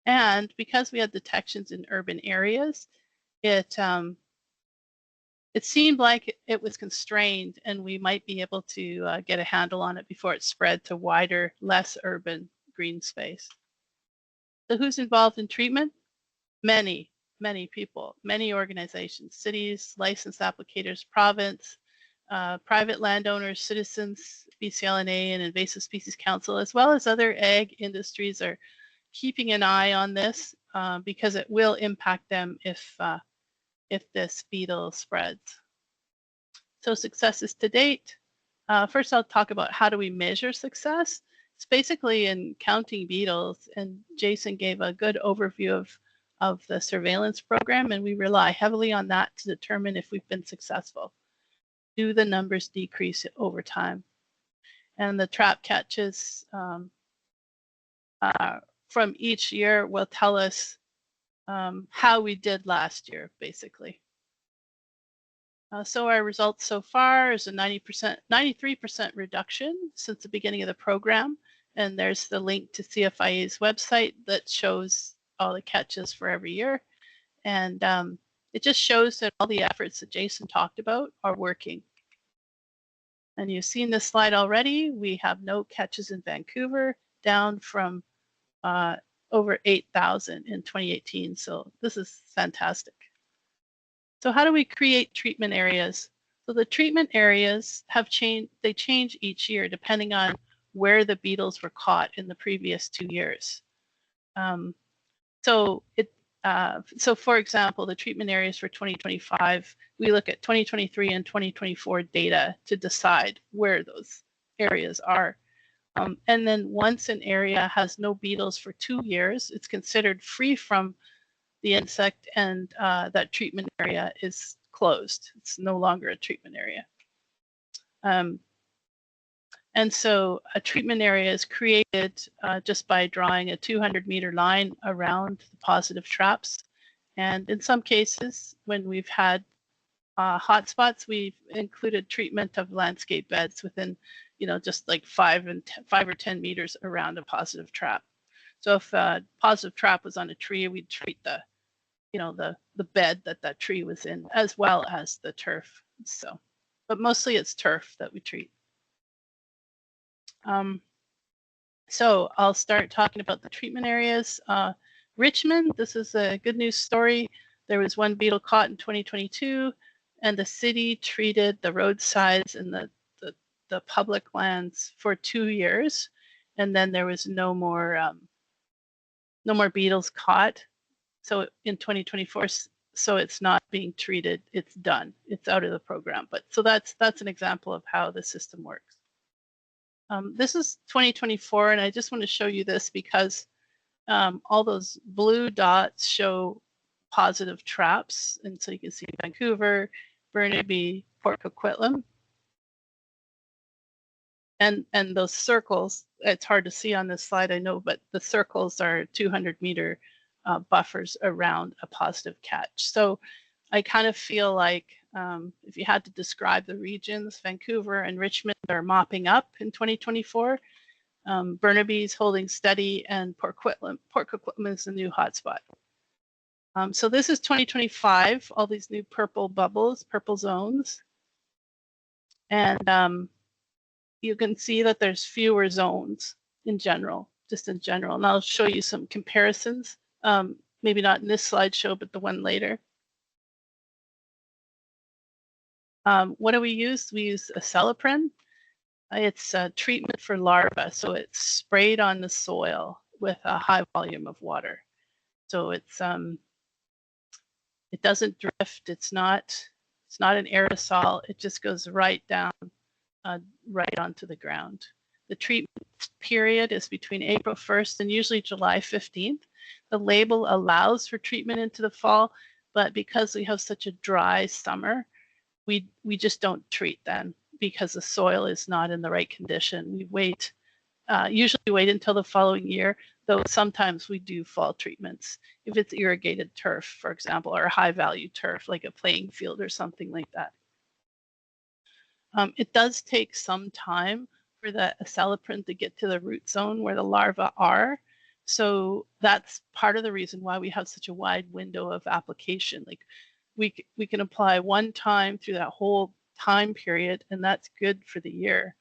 And because we had detections in urban areas, it seemed like it was constrained and we might be able to get a handle on it before it spread to wider, less urban green space. So who's involved in treatment? Many people, many organizations, cities, licensed applicators, province, private landowners, citizens, BCLNA and Invasive Species Council, as well as other ag industries are keeping an eye on this because it will impact them if this beetle spreads. So successes to date. First, I'll talk about how do we measure success. It's basically in counting beetles, and Jason gave a good overview of the surveillance program, and we rely heavily on that to determine if we've been successful. Do the numbers decrease over time? And the trap catches from each year will tell us how we did last year, basically. So our results so far is a 93% reduction since the beginning of the program. And there's the link to CFIA's website that shows all the catches for every year. And it just shows that all the efforts that Jason talked about are working. And you've seen this slide already. We have no catches in Vancouver, down from over 8,000 in 2018. So this is fantastic. So how do we create treatment areas? So the treatment areas have changed, they change each year depending on where the beetles were caught in the previous 2 years. So for example, the treatment areas for 2025, we look at 2023 and 2024 data to decide where those areas are. And then once an area has no beetles for 2 years, it's considered free from the insect, and that treatment area is closed. It's no longer a treatment area. And so a treatment area is created just by drawing a 200-meter line around the positive traps. And in some cases, when we've had hotspots, we've included treatment of landscape beds within, just like 5 or 10 meters around a positive trap. So if a positive trap was on a tree, we'd treat the bed that tree was in, as well as the turf. So, but mostly it's turf that we treat. So I'll start talking about the treatment areas. Richmond, this is a good news story. There was one beetle caught in 2022, and the city treated the roadsides and the public lands for 2 years, and then there was no more beetles caught. So in 2024, so it's not being treated. It's done. It's out of the program. But so that's an example of how the system works. This is 2024, and I just want to show you this because all those blue dots show positive traps, and so you can see Vancouver, Burnaby, Port Coquitlam, and those circles. It's hard to see on this slide, I know, but the circles are 200-meter buffers around a positive catch. So I kind of feel like if you had to describe the regions, Vancouver and Richmond are mopping up in 2024. Burnaby's holding steady, and Port Coquitlam is the new hotspot. So this is 2025, all these new purple bubbles, purple zones. And you can see that there's fewer zones in general, just in general. And I'll show you some comparisons, maybe not in this slideshow, but the one later. What do we use? We use acelepryn. It's a treatment for larvae, so it's sprayed on the soil with a high volume of water. So it's it doesn't drift. It's not an aerosol. It just goes right down, right onto the ground. The treatment period is between April 1st and usually July 15th. The label allows for treatment into the fall, but because we have such a dry summer, we just don't treat then because the soil is not in the right condition. We wait, usually wait until the following year, though sometimes we do fall treatments. If it's irrigated turf, for example, or high value turf, like a playing field or something like that. It does take some time for the acelepryn to get to the root zone where the larvae are. So that's part of the reason why we have such a wide window of application. Like we can apply one time through that whole time period, and that's good for the year.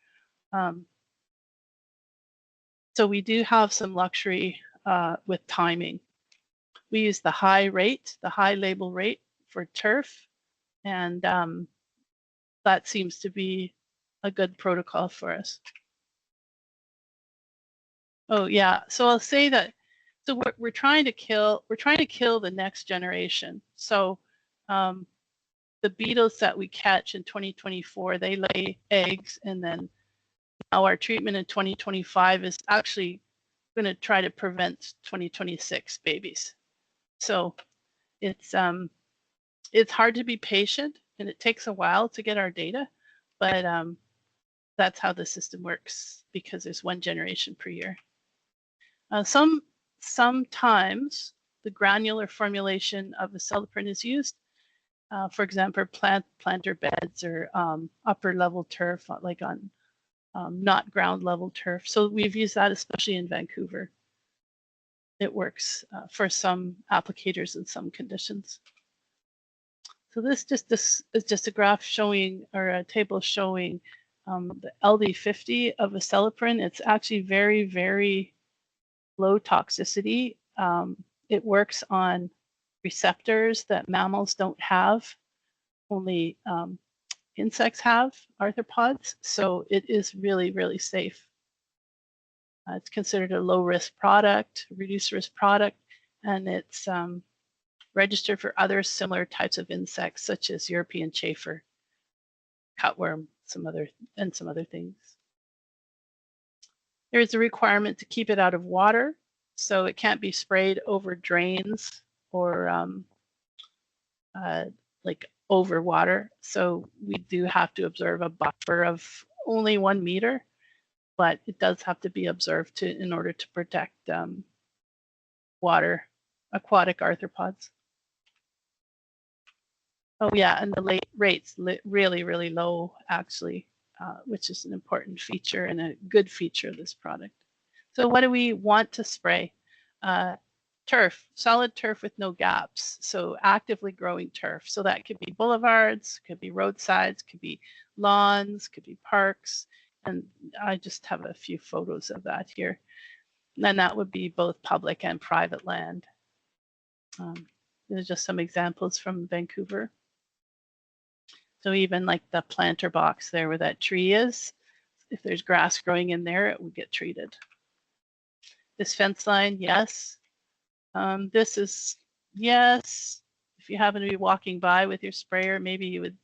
So we do have some luxury with timing. We use the high label rate for turf, and that seems to be a good protocol for us. Oh yeah, so I'll say that. So we're trying to kill the next generation. So the beetles that we catch in 2024, they lay eggs, and then now our treatment in 2025 is actually going to try to prevent 2026 babies. So it's hard to be patient, and it takes a while to get our data, but that's how the system works because there's one generation per year. Sometimes the granular formulation of acelepryn is used. For example, planter beds or upper level turf, like on not ground level turf. So we've used that especially in Vancouver. It works for some applicators in some conditions. So this is just a graph showing, or a table showing the LD50 of acelepryn. It's actually very, very low toxicity. It works on receptors that mammals don't have, only insects have, arthropods. So it is really, really safe. It's considered a low risk product, reduced risk product, and it's registered for other similar types of insects such as European chafer, cutworm, some other things. There is a requirement to keep it out of water, so it can't be sprayed over drains or like over water. So we do have to observe a buffer of only 1 meter, but it does have to be observed in order to protect aquatic arthropods. Oh yeah, and the rates really, really low actually, which is an important feature and a good feature of this product. So what do we want to spray? Turf, solid turf with no gaps. So actively growing turf. So that could be boulevards, could be roadsides, could be lawns, could be parks. And I just have a few photos of that here. And that would be both public and private land. There's just some examples from Vancouver. So even like the planter box there where that tree is, if there's grass growing in there, it would get treated. This fence line, yes. This is, yes. If you happen to be walking by with your sprayer, maybe you would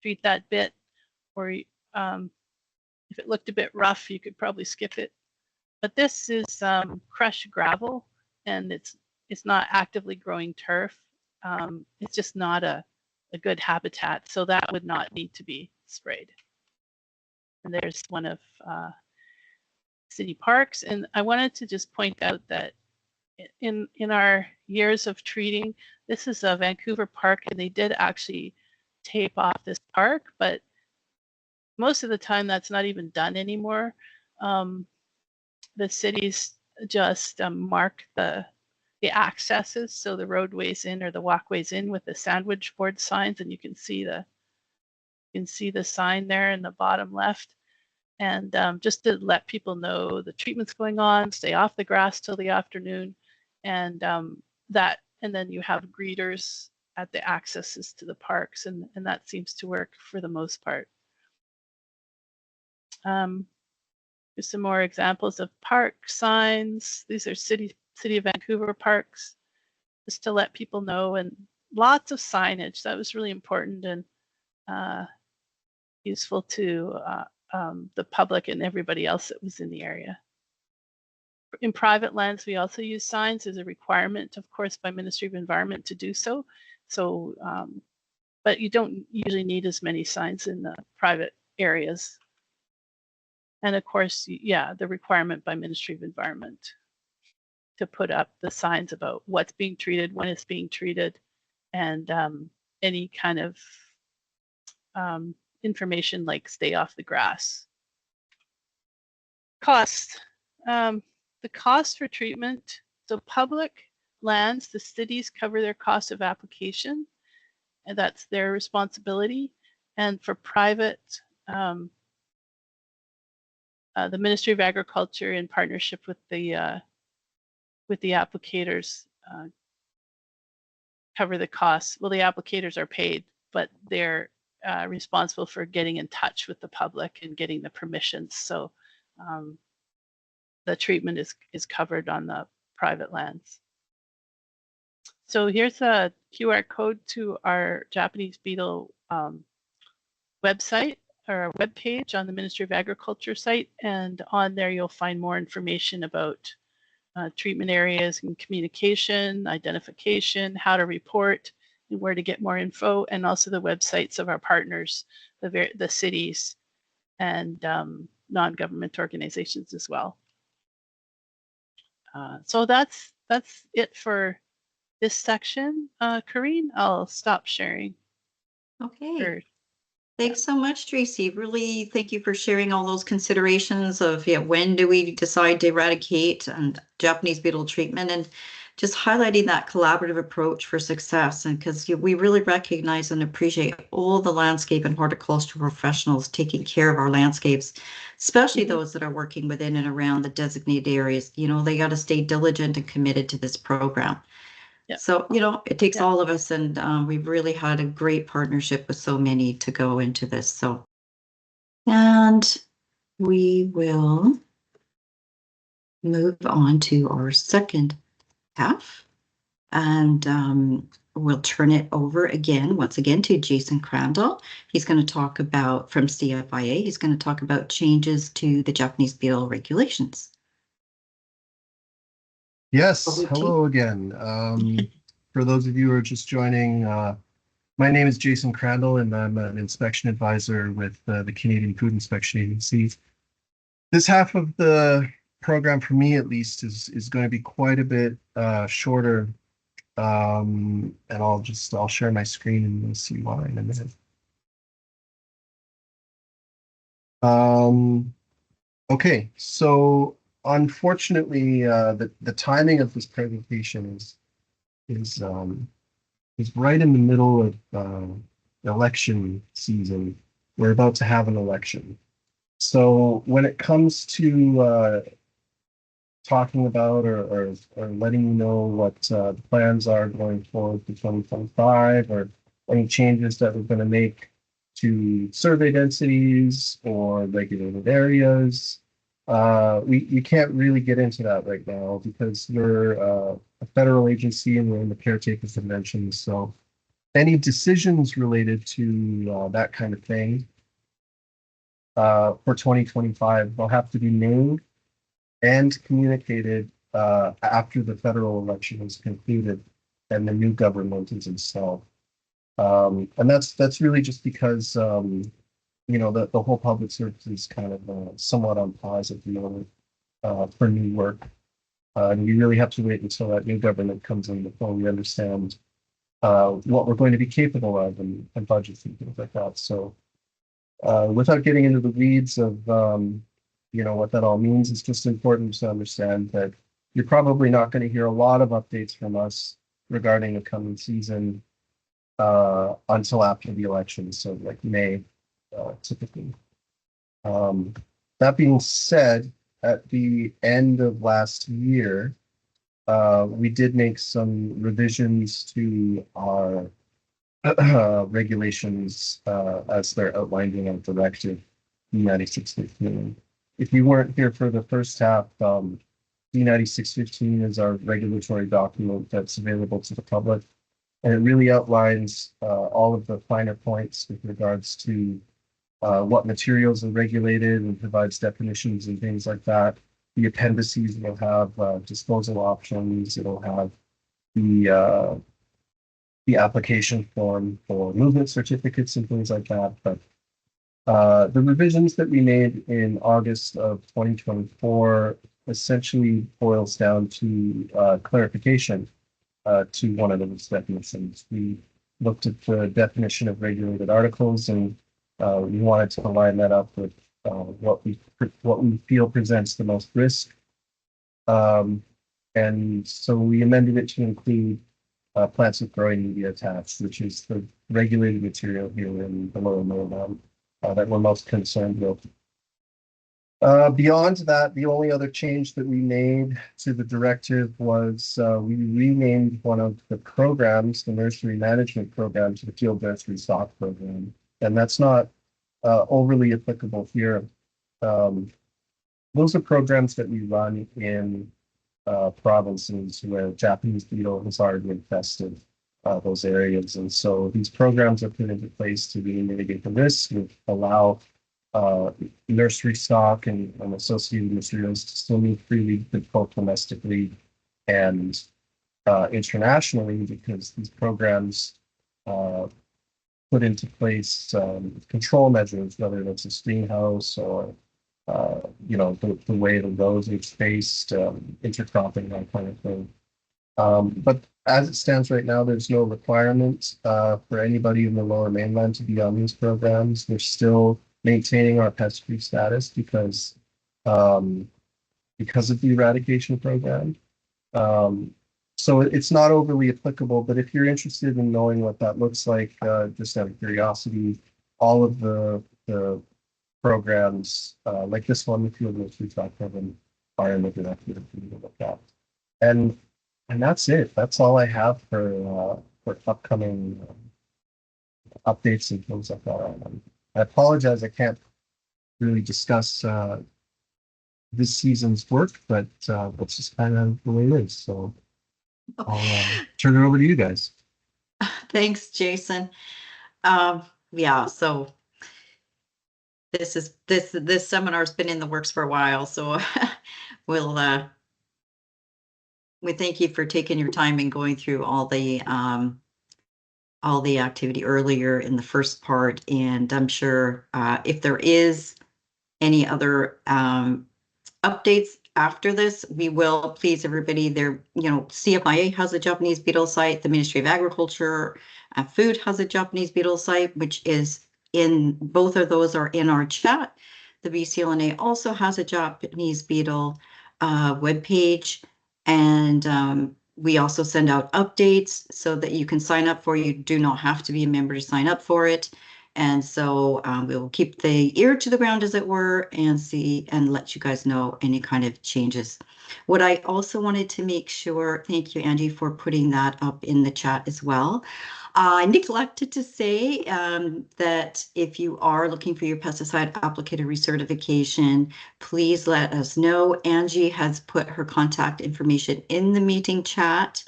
treat that bit, or if it looked a bit rough, you could probably skip it. But this is crushed gravel, and it's not actively growing turf. It's just not a good habitat, so that would not need to be sprayed. And there's one of city parks, and I wanted to just point out that in our years of treating, this is a Vancouver park, and they did actually tape off this park, but most of the time that's not even done anymore. The cities just mark the accesses, so the roadways in or the walkways in with the sandwich board signs, and you can see the sign there in the bottom left. And just to let people know the treatment's going on, stay off the grass till the afternoon, and then you have greeters at the accesses to the parks, and that seems to work for the most part. Here's some more examples of park signs. These are City of Vancouver parks, just to let people know, and lots of signage. That was really important and useful to the public and everybody else that was in the area. In private lands, we also use signs as a requirement, of course, by Ministry of Environment to do so. So, but you don't usually need as many signs in the private areas. And of course, yeah, the requirement by Ministry of Environment to put up the signs about what's being treated, when it's being treated, and any kind of information like stay off the grass. Cost. The cost for treatment. So public lands, the cities cover their cost of application, and that's their responsibility. And for private, the Ministry of Agriculture, in partnership with the applicators, cover the costs. Well, the applicators are paid, but they're responsible for getting in touch with the public and getting the permissions. So the treatment is covered on the private lands. So here's a QR code to our Japanese Beetle website, or web page on the Ministry of Agriculture site, and on there you'll find more information about treatment areas and communication, identification, how to report, and where to get more info, and also the websites of our partners, the cities, and non-government organizations as well. So that's it for this section. Corrine, I'll stop sharing.
Okay. Thanks so much, Tracy. Really, thank you for sharing all those considerations of when do we decide to eradicate and Japanese beetle treatment, and just highlighting that collaborative approach for success. And because we really recognize and appreciate all the landscape and horticultural professionals taking care of our landscapes, especially those that are working within and around the designated areas. They got to stay diligent and committed to this program. Yep. So, it takes all of us, and we've really had a great partnership with so many to go into this. So, and we will move on to our second half, and we'll turn it over once again to Jason Crandall. He's going to talk about, from CFIA, he's going to talk about changes to the Japanese beetle regulations.
Yes, hello again. For those of you who are just joining, my name is Jason Crandall, and I'm an inspection advisor with the Canadian Food Inspection Agency. This half of the program, for me at least, is going to be quite a bit shorter, and I'll share my screen and you'll see why in a minute. Okay, so unfortunately, the timing of this presentation is right in the middle of election season. We're about to have an election. So when it comes to talking about or letting you know what the plans are going forward for 2025, or any changes that we're going to make to survey densities or regulated areas. We can't really get into that right now because we're a federal agency and we're in the caretaker convention. So any decisions related to that kind of thing for 2025 will have to be made and communicated after the federal election is concluded and the new government is installed. And that's really just because the whole public service is kind of somewhat on pause at the moment for new work. And you really have to wait until that new government comes in before we understand what we're going to be capable of and budgets and things like that. So without getting into the weeds of what that all means, it's just important to understand that you're probably not going to hear a lot of updates from us regarding the coming season until after the election, so like May, typically. That being said, at the end of last year, we did make some revisions to our regulations as they're outlined in our directive 9615. If you weren't here for the first half, D9615 is our regulatory document that's available to the public. And it really outlines all of the finer points with regards to what materials are regulated and provides definitions and things like that. The appendices will have disposal options. It'll have the application form for movement certificates and things like that. But the revisions that we made in August of 2024 essentially boils down to clarification to one of those definitions. We looked at the definition of regulated articles, and we wanted to line that up with what we feel presents the most risk. And so we amended it to include plants with growing media attached, which is the regulated material here in the Lower Mainland that we're most concerned with. Beyond that, the only other change that we made to the directive was we renamed one of the programs, the nursery management program, to the field nursery stock program. And that's not overly applicable here. Those are programs that we run in provinces where Japanese beetle has already infested those areas. And so these programs are put into place to really mitigate the risk and allow nursery stock and associated materials to still move freely, both domestically and internationally, because these programs put into place control measures, whether it's a greenhouse or the way the rows are spaced, intercropping, that kind of thing. But as it stands right now, there's no requirement for anybody in the Lower Mainland to be on these programs. We're still maintaining our pest-free status because of the eradication program. So it's not overly applicable, but if you're interested in knowing what that looks like, just out of curiosity, all of the programs like this one, the Field Nursery Stock Program, are in the directive for you to look at. And that's it. That's all I have for upcoming updates and things like that. I apologize, I can't really discuss this season's work, but that's just kind of the way it is. So I'll turn it over to you guys.
Thanks, Jason. Yeah, so this seminar's been in the works for a while, so we thank you for taking your time and going through all the activity earlier in the first part. And I'm sure if there is any other updates after this, we will. Please, everybody, there, CFIA has a Japanese beetle site. The Ministry of Agriculture and Food has a Japanese beetle site, which is both of those are in our chat. The BCLNA also has a Japanese beetle webpage, and we also send out updates so that you can sign up for it. You do not have to be a member to sign up for it. And so we'll keep the ear to the ground, as it were, and see and let you guys know any kind of changes. What I also wanted to make sure, thank you, Angie, for putting that up in the chat as well. I neglected to say that if you are looking for your pesticide applicator recertification, please let us know. Angie has put her contact information in the meeting chat,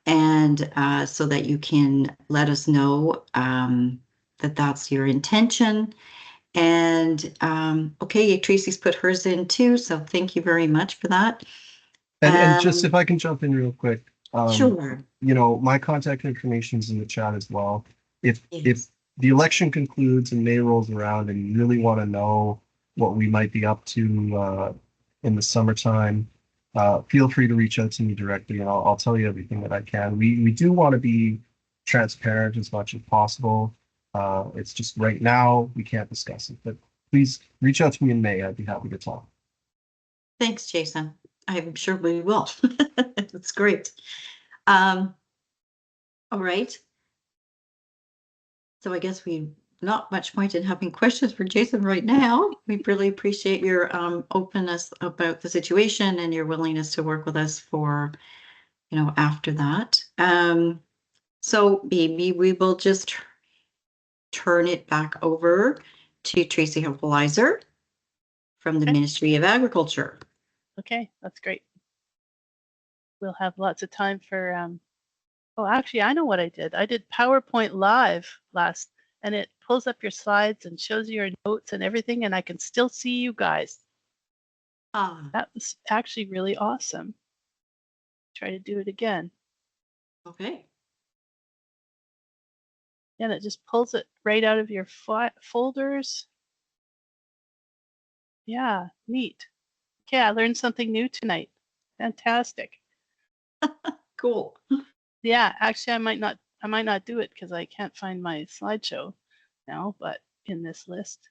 and so that you can let us know that that's your intention. And okay, Tracy's put hers in too, so thank you very much for that.
And just if I can jump in real quick.
Sure.
You know, my contact information is in the chat as well. If
Yes.
the election concludes and May rolls around and you really want to know what we might be up to in the summertime, feel free to reach out to me directly, and I'll tell you everything that I can. We do want to be transparent as much as possible. It's just right now we can't discuss it, but please reach out to me in May. I'd be happy to talk.
Thanks, Jason. I'm sure we will. That's great. All right. So I guess we not much point in having questions for Jason right now. We really appreciate your openness about the situation and your willingness to work with us for, you know, after that. So maybe we will just turn it back over to Tracy Hempelizer from the
Okay.
Ministry of Agriculture.
Okay, that's great. We'll have lots of time for oh, actually, I know what I did. I did PowerPoint Live last, and it pulls up your slides and shows you your notes and everything, and I can still see you guys. That was actually really awesome. Try to do it again.
Okay.
And it just pulls it right out of your folders. Yeah, neat. Okay, I learned something new tonight. Fantastic.
Cool.
Yeah, actually, I might not do it because I can't find my slideshow now, but in this list.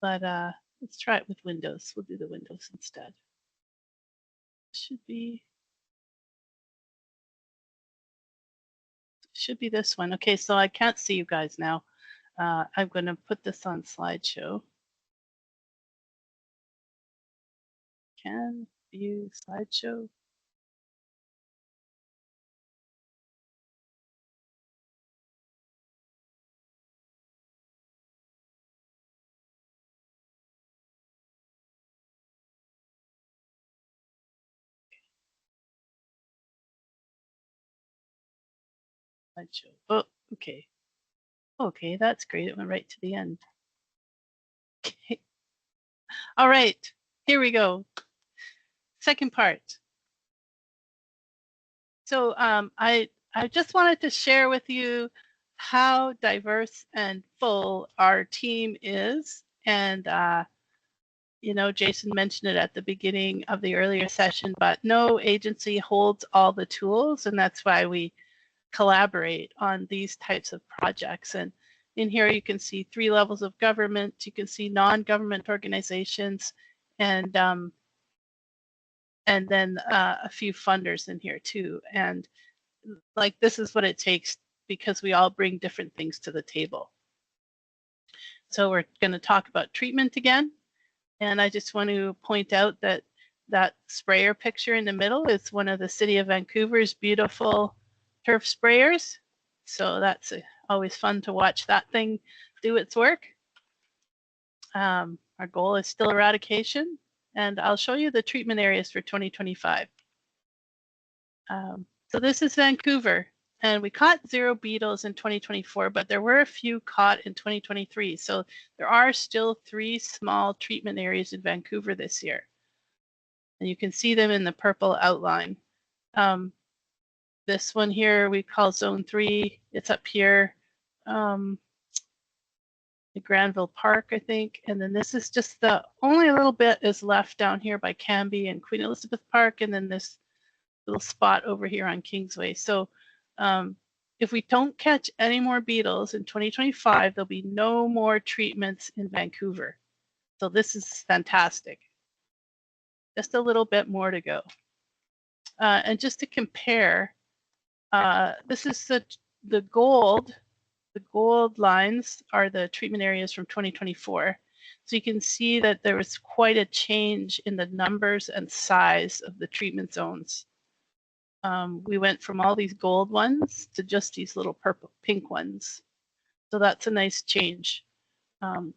But let's try it with Windows. We'll do the Windows instead. Should be this one. Okay, so I can't see you guys now. I'm going to put this on slideshow. Can view slideshow. Slideshow. Oh, okay. Okay, that's great. It went right to the end. Okay. All right, here we go. Second part. So I just wanted to share with you how diverse and full our team is. And, you know, Jason mentioned it at the beginning of the earlier session, but no agency holds all the tools, and that's why we collaborate on these types of projects. And in here you can see 3 levels of government. You can see non-government organizations, and then a few funders in here too. And like, this is what it takes, because we all bring different things to the table. So we're going to talk about treatment again. And I just want to point out that that sprayer picture in the middle is one of the City of Vancouver's beautiful turf sprayers. So that's always fun to watch that thing do its work. Our goal is still eradication, and I'll show you the treatment areas for 2025. So this is Vancouver, and we caught 0 beetles in 2024, but there were a few caught in 2023. So there are still 3 small treatment areas in Vancouver this year. And you can see them in the purple outline. This one here we call Zone 3. It's up here, the Granville Park, I think. And then this is just only a little bit is left down here by Canby and Queen Elizabeth Park, and then this little spot over here on Kingsway. So if we don't catch any more beetles in 2025, there'll be no more treatments in Vancouver. So this is fantastic. Just a little bit more to go. And just to compare, this is the gold lines are the treatment areas from 2024. So you can see that there was quite a change in the numbers and size of the treatment zones. We went from all these gold ones to just these little pink ones. So that's a nice change in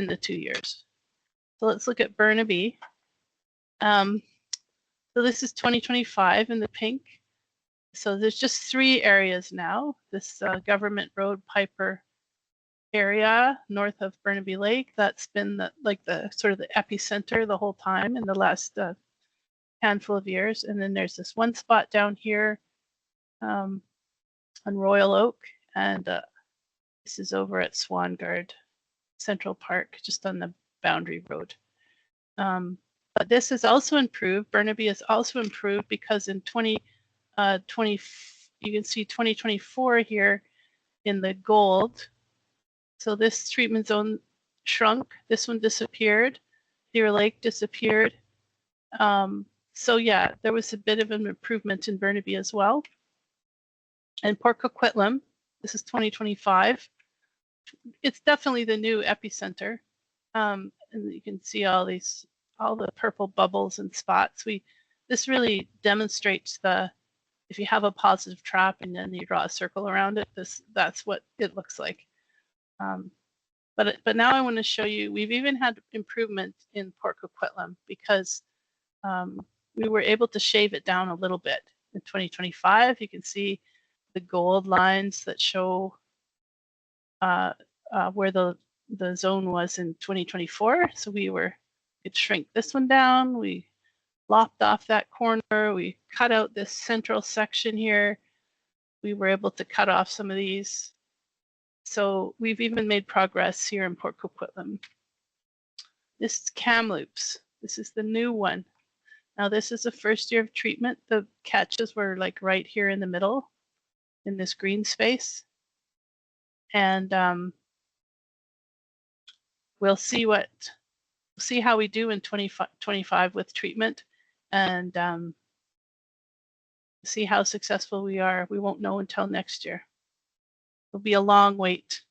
the 2 years. So let's look at Burnaby. So this is 2025 in the pink. So there's just 3 areas now. This Government Road Piper area north of Burnaby Lake, that's been the sort of the epicenter the whole time in the last handful of years. And then there's this one spot down here on Royal Oak, and this is over at Swangard Central Park, just on the boundary road. But this has also improved. Burnaby has also improved because in 2020, you can see 2024 here in the gold. So this treatment zone shrunk. This one disappeared. Deer Lake disappeared. So yeah, there was a bit of an improvement in Burnaby as well. And Port Coquitlam, this is 2025. It's definitely the new epicenter. And you can see all the purple bubbles and spots. This really demonstrates if you have a positive trap and then you draw a circle around it, that's what it looks like. But now I want to show you, we've even had improvement in Port Coquitlam because we were able to shave it down a little bit. In 2025, you can see the gold lines that show where the zone was in 2024. So we could shrink this one down. We lopped off that corner. We cut out this central section here. We were able to cut off some of these. So we've even made progress here in Port Coquitlam. This is Kamloops. This is the new one. Now this is the first year of treatment. The catches were like right here in the middle in this green space. And we'll see how we do in 2025 with treatment, and see how successful we are. We won't know until next year. It'll be a long wait.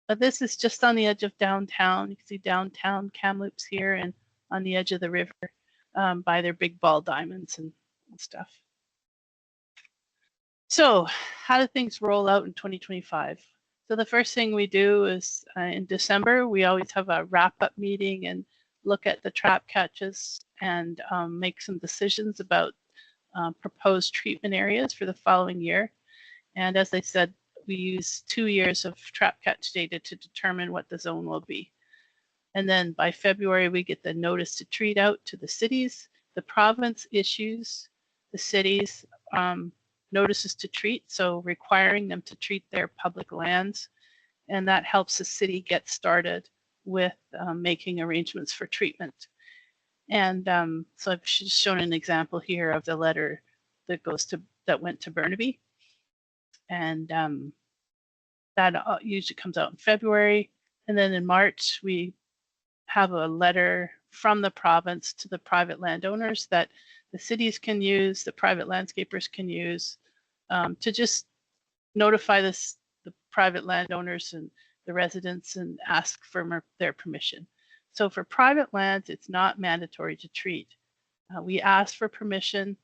But this is just on the edge of downtown. You can see downtown Kamloops here and on the edge of the river by their big ball diamonds and stuff. So how do things roll out in 2025? So the first thing we do is in December, we always have a wrap-up meeting and look at the trap catches and make some decisions about proposed treatment areas for the following year. And as I said, we use 2 years of trap catch data to determine what the zone will be. And then by February, we get the notice to treat out to the cities. The province issues the cities notices to treat, so requiring them to treat their public lands. And that helps the city get started with making arrangements for treatment. And so I've just shown an example here of the letter that went to Burnaby. And that usually comes out in February. And then in March, we have a letter from the province to the private landowners that the cities can use, the private landscapers can use to just notify the private landowners and the residents and ask for their permission. So for private lands, it's not mandatory to treat. We ask for permission,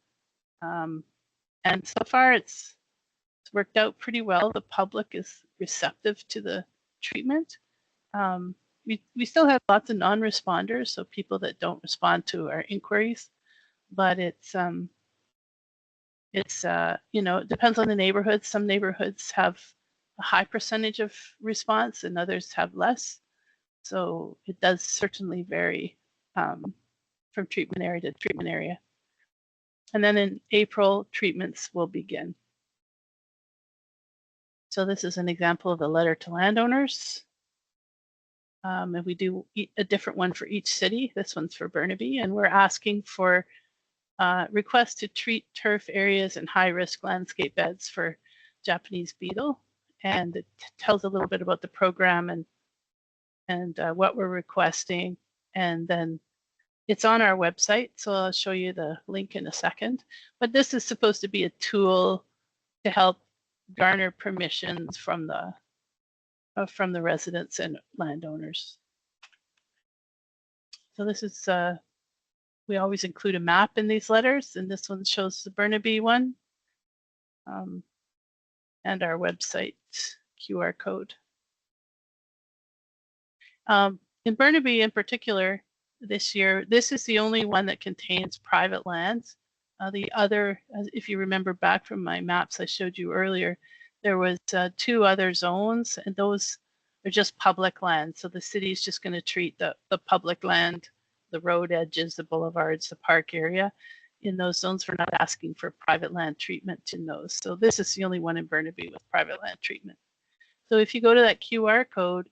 and so far it's worked out pretty well. The public is receptive to the treatment. We still have lots of non-responders, so people that don't respond to our inquiries, but it's you know, it depends on the neighborhood. Some neighborhoods have a high percentage of response and others have less. So it does certainly vary from treatment area to treatment area. And then in April, treatments will begin. So this is an example of a letter to landowners. And we do a different one for each city. This one's for Burnaby, and we're asking for requests to treat turf areas and high-risk landscape beds for Japanese beetle. And it tells a little bit about the program and what we're requesting. And then it's on our website, so I'll show you the link in a second. But this is supposed to be a tool to help garner permissions from the residents and landowners. So this is, we always include a map in these letters, and this one shows the Burnaby one, and our website QR code. In Burnaby in particular, this year, this is the only one that contains private lands. The other, if you remember back from my maps I showed you earlier, there was 2 other zones, and those are just public land. So the city is just going to treat the public land, the road edges, the boulevards, the park area in those zones. We're not asking for private land treatment in those. So this is the only one in Burnaby with private land treatment. So if you go to that QR code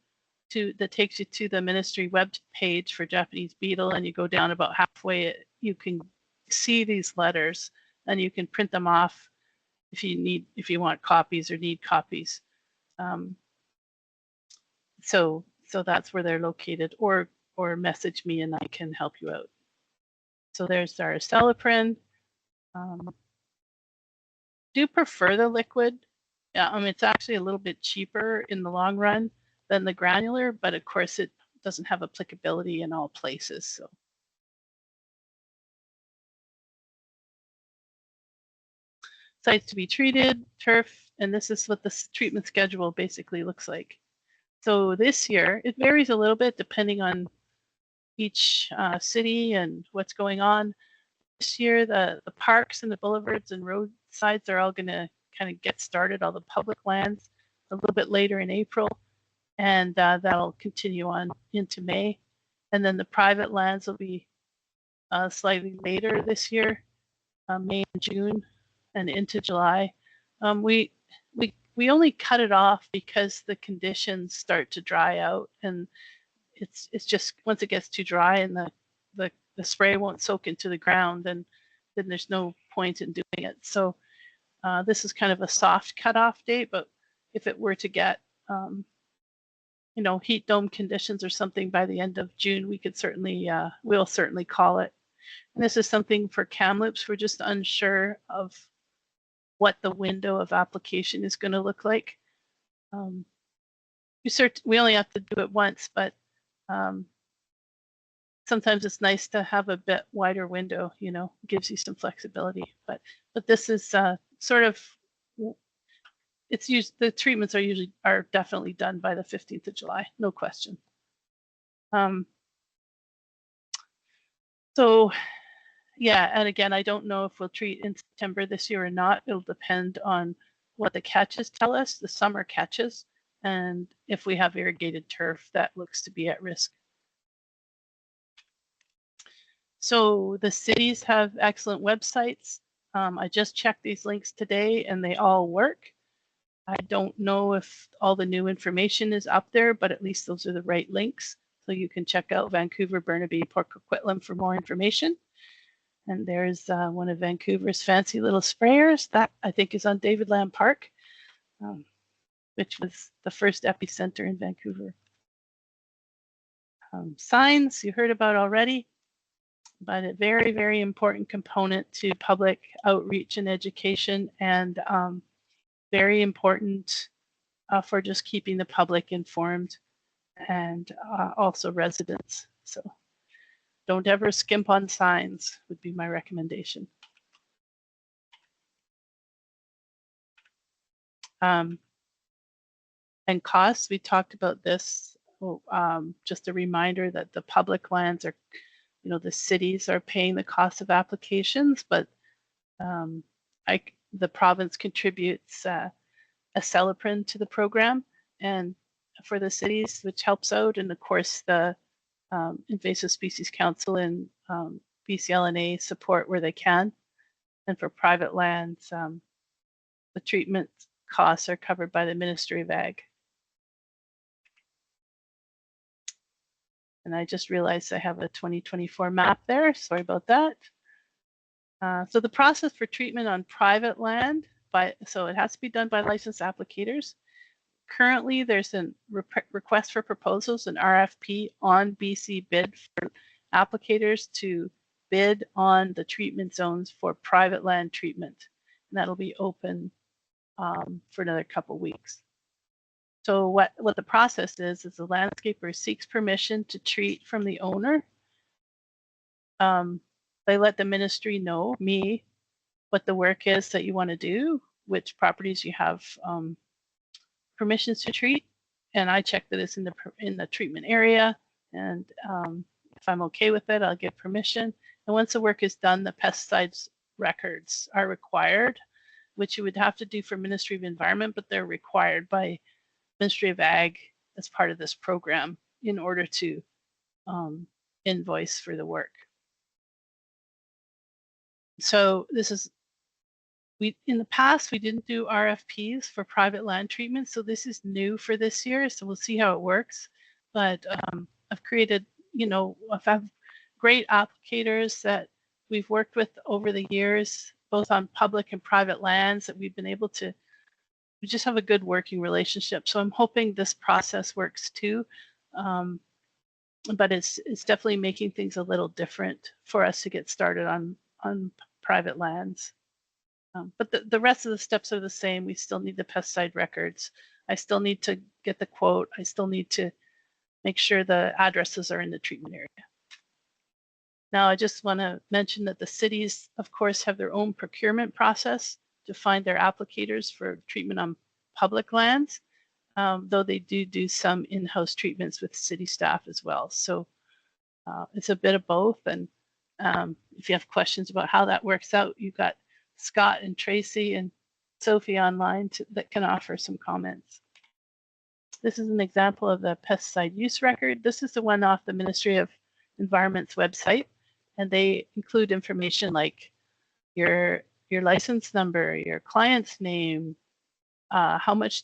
that takes you to the ministry web page for Japanese Beetle, and you go down about halfway, you can see these letters, and you can print them off if you want copies or need copies. So that's where they're located, or message me and I can help you out. So there's our Acelepryn. Do prefer the liquid. Yeah, it's actually a little bit cheaper in the long run than the granular, but of course it doesn't have applicability in all places. So sites to be treated, turf, and this is what the treatment schedule basically looks like. So this year, it varies a little bit depending on each city and what's going on. This year, the parks and the boulevards and roadsides are all going to kind of get started, all the public lands, a little bit later in April, and that'll continue on into May. And then the private lands will be slightly later this year, May and June, and into July. We only cut it off because the conditions start to dry out, and it's just once it gets too dry and the spray won't soak into the ground, then there's no point in doing it. So this is kind of a soft cutoff date, but if it were to get heat dome conditions or something by the end of June, we could certainly we'll certainly call it. And this is something for Kamloops. We're just unsure of what the window of application is going to look like. We only have to do it once, but sometimes it's nice to have a bit wider window, gives you some flexibility. But this is sort of, the treatments are definitely done by the 15th of July, no question. So yeah, and again, I don't know if we'll treat in September this year or not. It'll depend on what the catches tell us, the summer catches, and if we have irrigated turf that looks to be at risk. So the cities have excellent websites. I just checked these links today and they all work. I don't know if all the new information is up there, but at least those are the right links. So you can check out Vancouver, Burnaby, Port Coquitlam for more information. And there's one of Vancouver's fancy little sprayers that I think is on David Lamb Park, which was the first epicenter in Vancouver. Signs you heard about already, but a very, very important component to public outreach and education, and very important for just keeping the public informed, and also residents. So don't ever skimp on signs would be my recommendation. And costs, we talked about this. Just a reminder that the public lands are, the cities are paying the cost of applications, but the province contributes Acelepryn to the program, and for the cities, which helps out, and of course the Invasive Species Council and BCLNA support where they can. And for private lands, the treatment costs are covered by the Ministry of Ag. And I just realized I have a 2024 map there. Sorry about that. So the process for treatment on private land, so it has to be done by licensed applicators. Currently, there's a request for proposals, an RFP on BC Bid for applicators to bid on the treatment zones for private land treatment. And that'll be open for another couple weeks. So what the process is the landscaper seeks permission to treat from the owner. They let the ministry know, me, what the work is that you want to do, which properties you have permissions to treat, and I check that it's in the treatment area, and if I'm okay with it, I'll give permission. And once the work is done, the pesticides records are required, which you would have to do for Ministry of Environment, but they're required by Ministry of Ag as part of this program in order to invoice for the work. So this is, in the past, we didn't do RFPs for private land treatment, so this is new for this year, so we'll see how it works. But I've created, I've had great applicators that we've worked with over the years, both on public and private lands, that we've been able to, we just have a good working relationship. So I'm hoping this process works too. But it's definitely making things a little different for us to get started on private lands. But the rest of the steps are the same. We still need the pesticide records. I still need to get the quote. I still need to make sure the addresses are in the treatment area. Now, I just want to mention that the cities, of course, have their own procurement process to find their applicators for treatment on public lands, though they do some in-house treatments with city staff as well. So it's a bit of both. And if you have questions about how that works out, you've got Scott and Tracy and Sophie online that can offer some comments. This is an example of the pesticide use record. This is the one off the Ministry of Environment's website, and they include information like your license number, your client's name, how much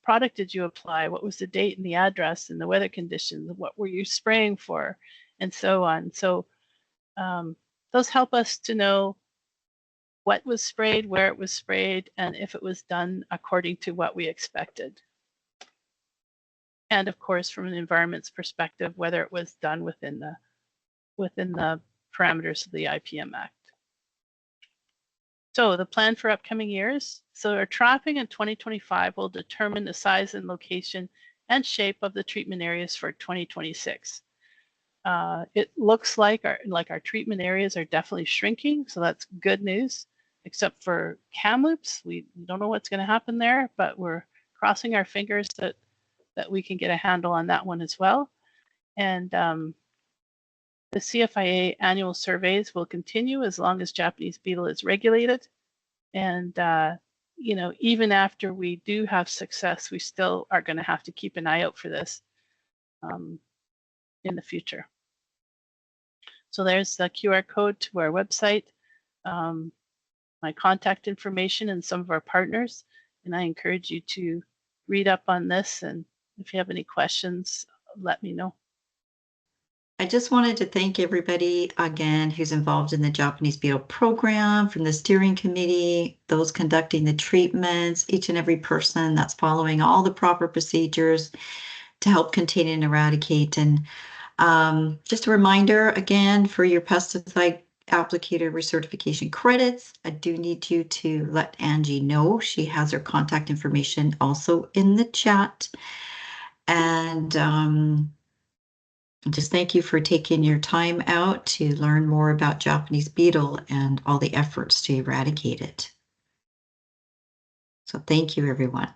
product did you apply, what was the date and the address and the weather conditions, what were you spraying for, and so on. So those help us to know what was sprayed, where it was sprayed, and if it was done according to what we expected. And of course, from an environment's perspective, whether it was done within the parameters of the IPM Act. So the plan for upcoming years. So our trapping in 2025 will determine the size and location and shape of the treatment areas for 2026. It looks like our treatment areas are definitely shrinking, so that's good news, except for Kamloops. We don't know what's going to happen there, but we're crossing our fingers that we can get a handle on that one as well. And the CFIA annual surveys will continue as long as Japanese beetle is regulated. And even after we do have success, we still are going to have to keep an eye out for this in the future. So there's the QR code to our website, my contact information, and some of our partners. And I encourage you to read up on this. And if you have any questions, let me know.
I just wanted to thank everybody again who's involved in the Japanese Beetle program, from the steering committee, those conducting the treatments, each and every person that's following all the proper procedures to help contain and eradicate. And just a reminder again, for your pesticide applicator recertification credits, I do need you to let Angie know. She has her contact information also in the chat. And just thank you for taking your time out to learn more about Japanese beetle and all the efforts to eradicate it. So thank you, everyone.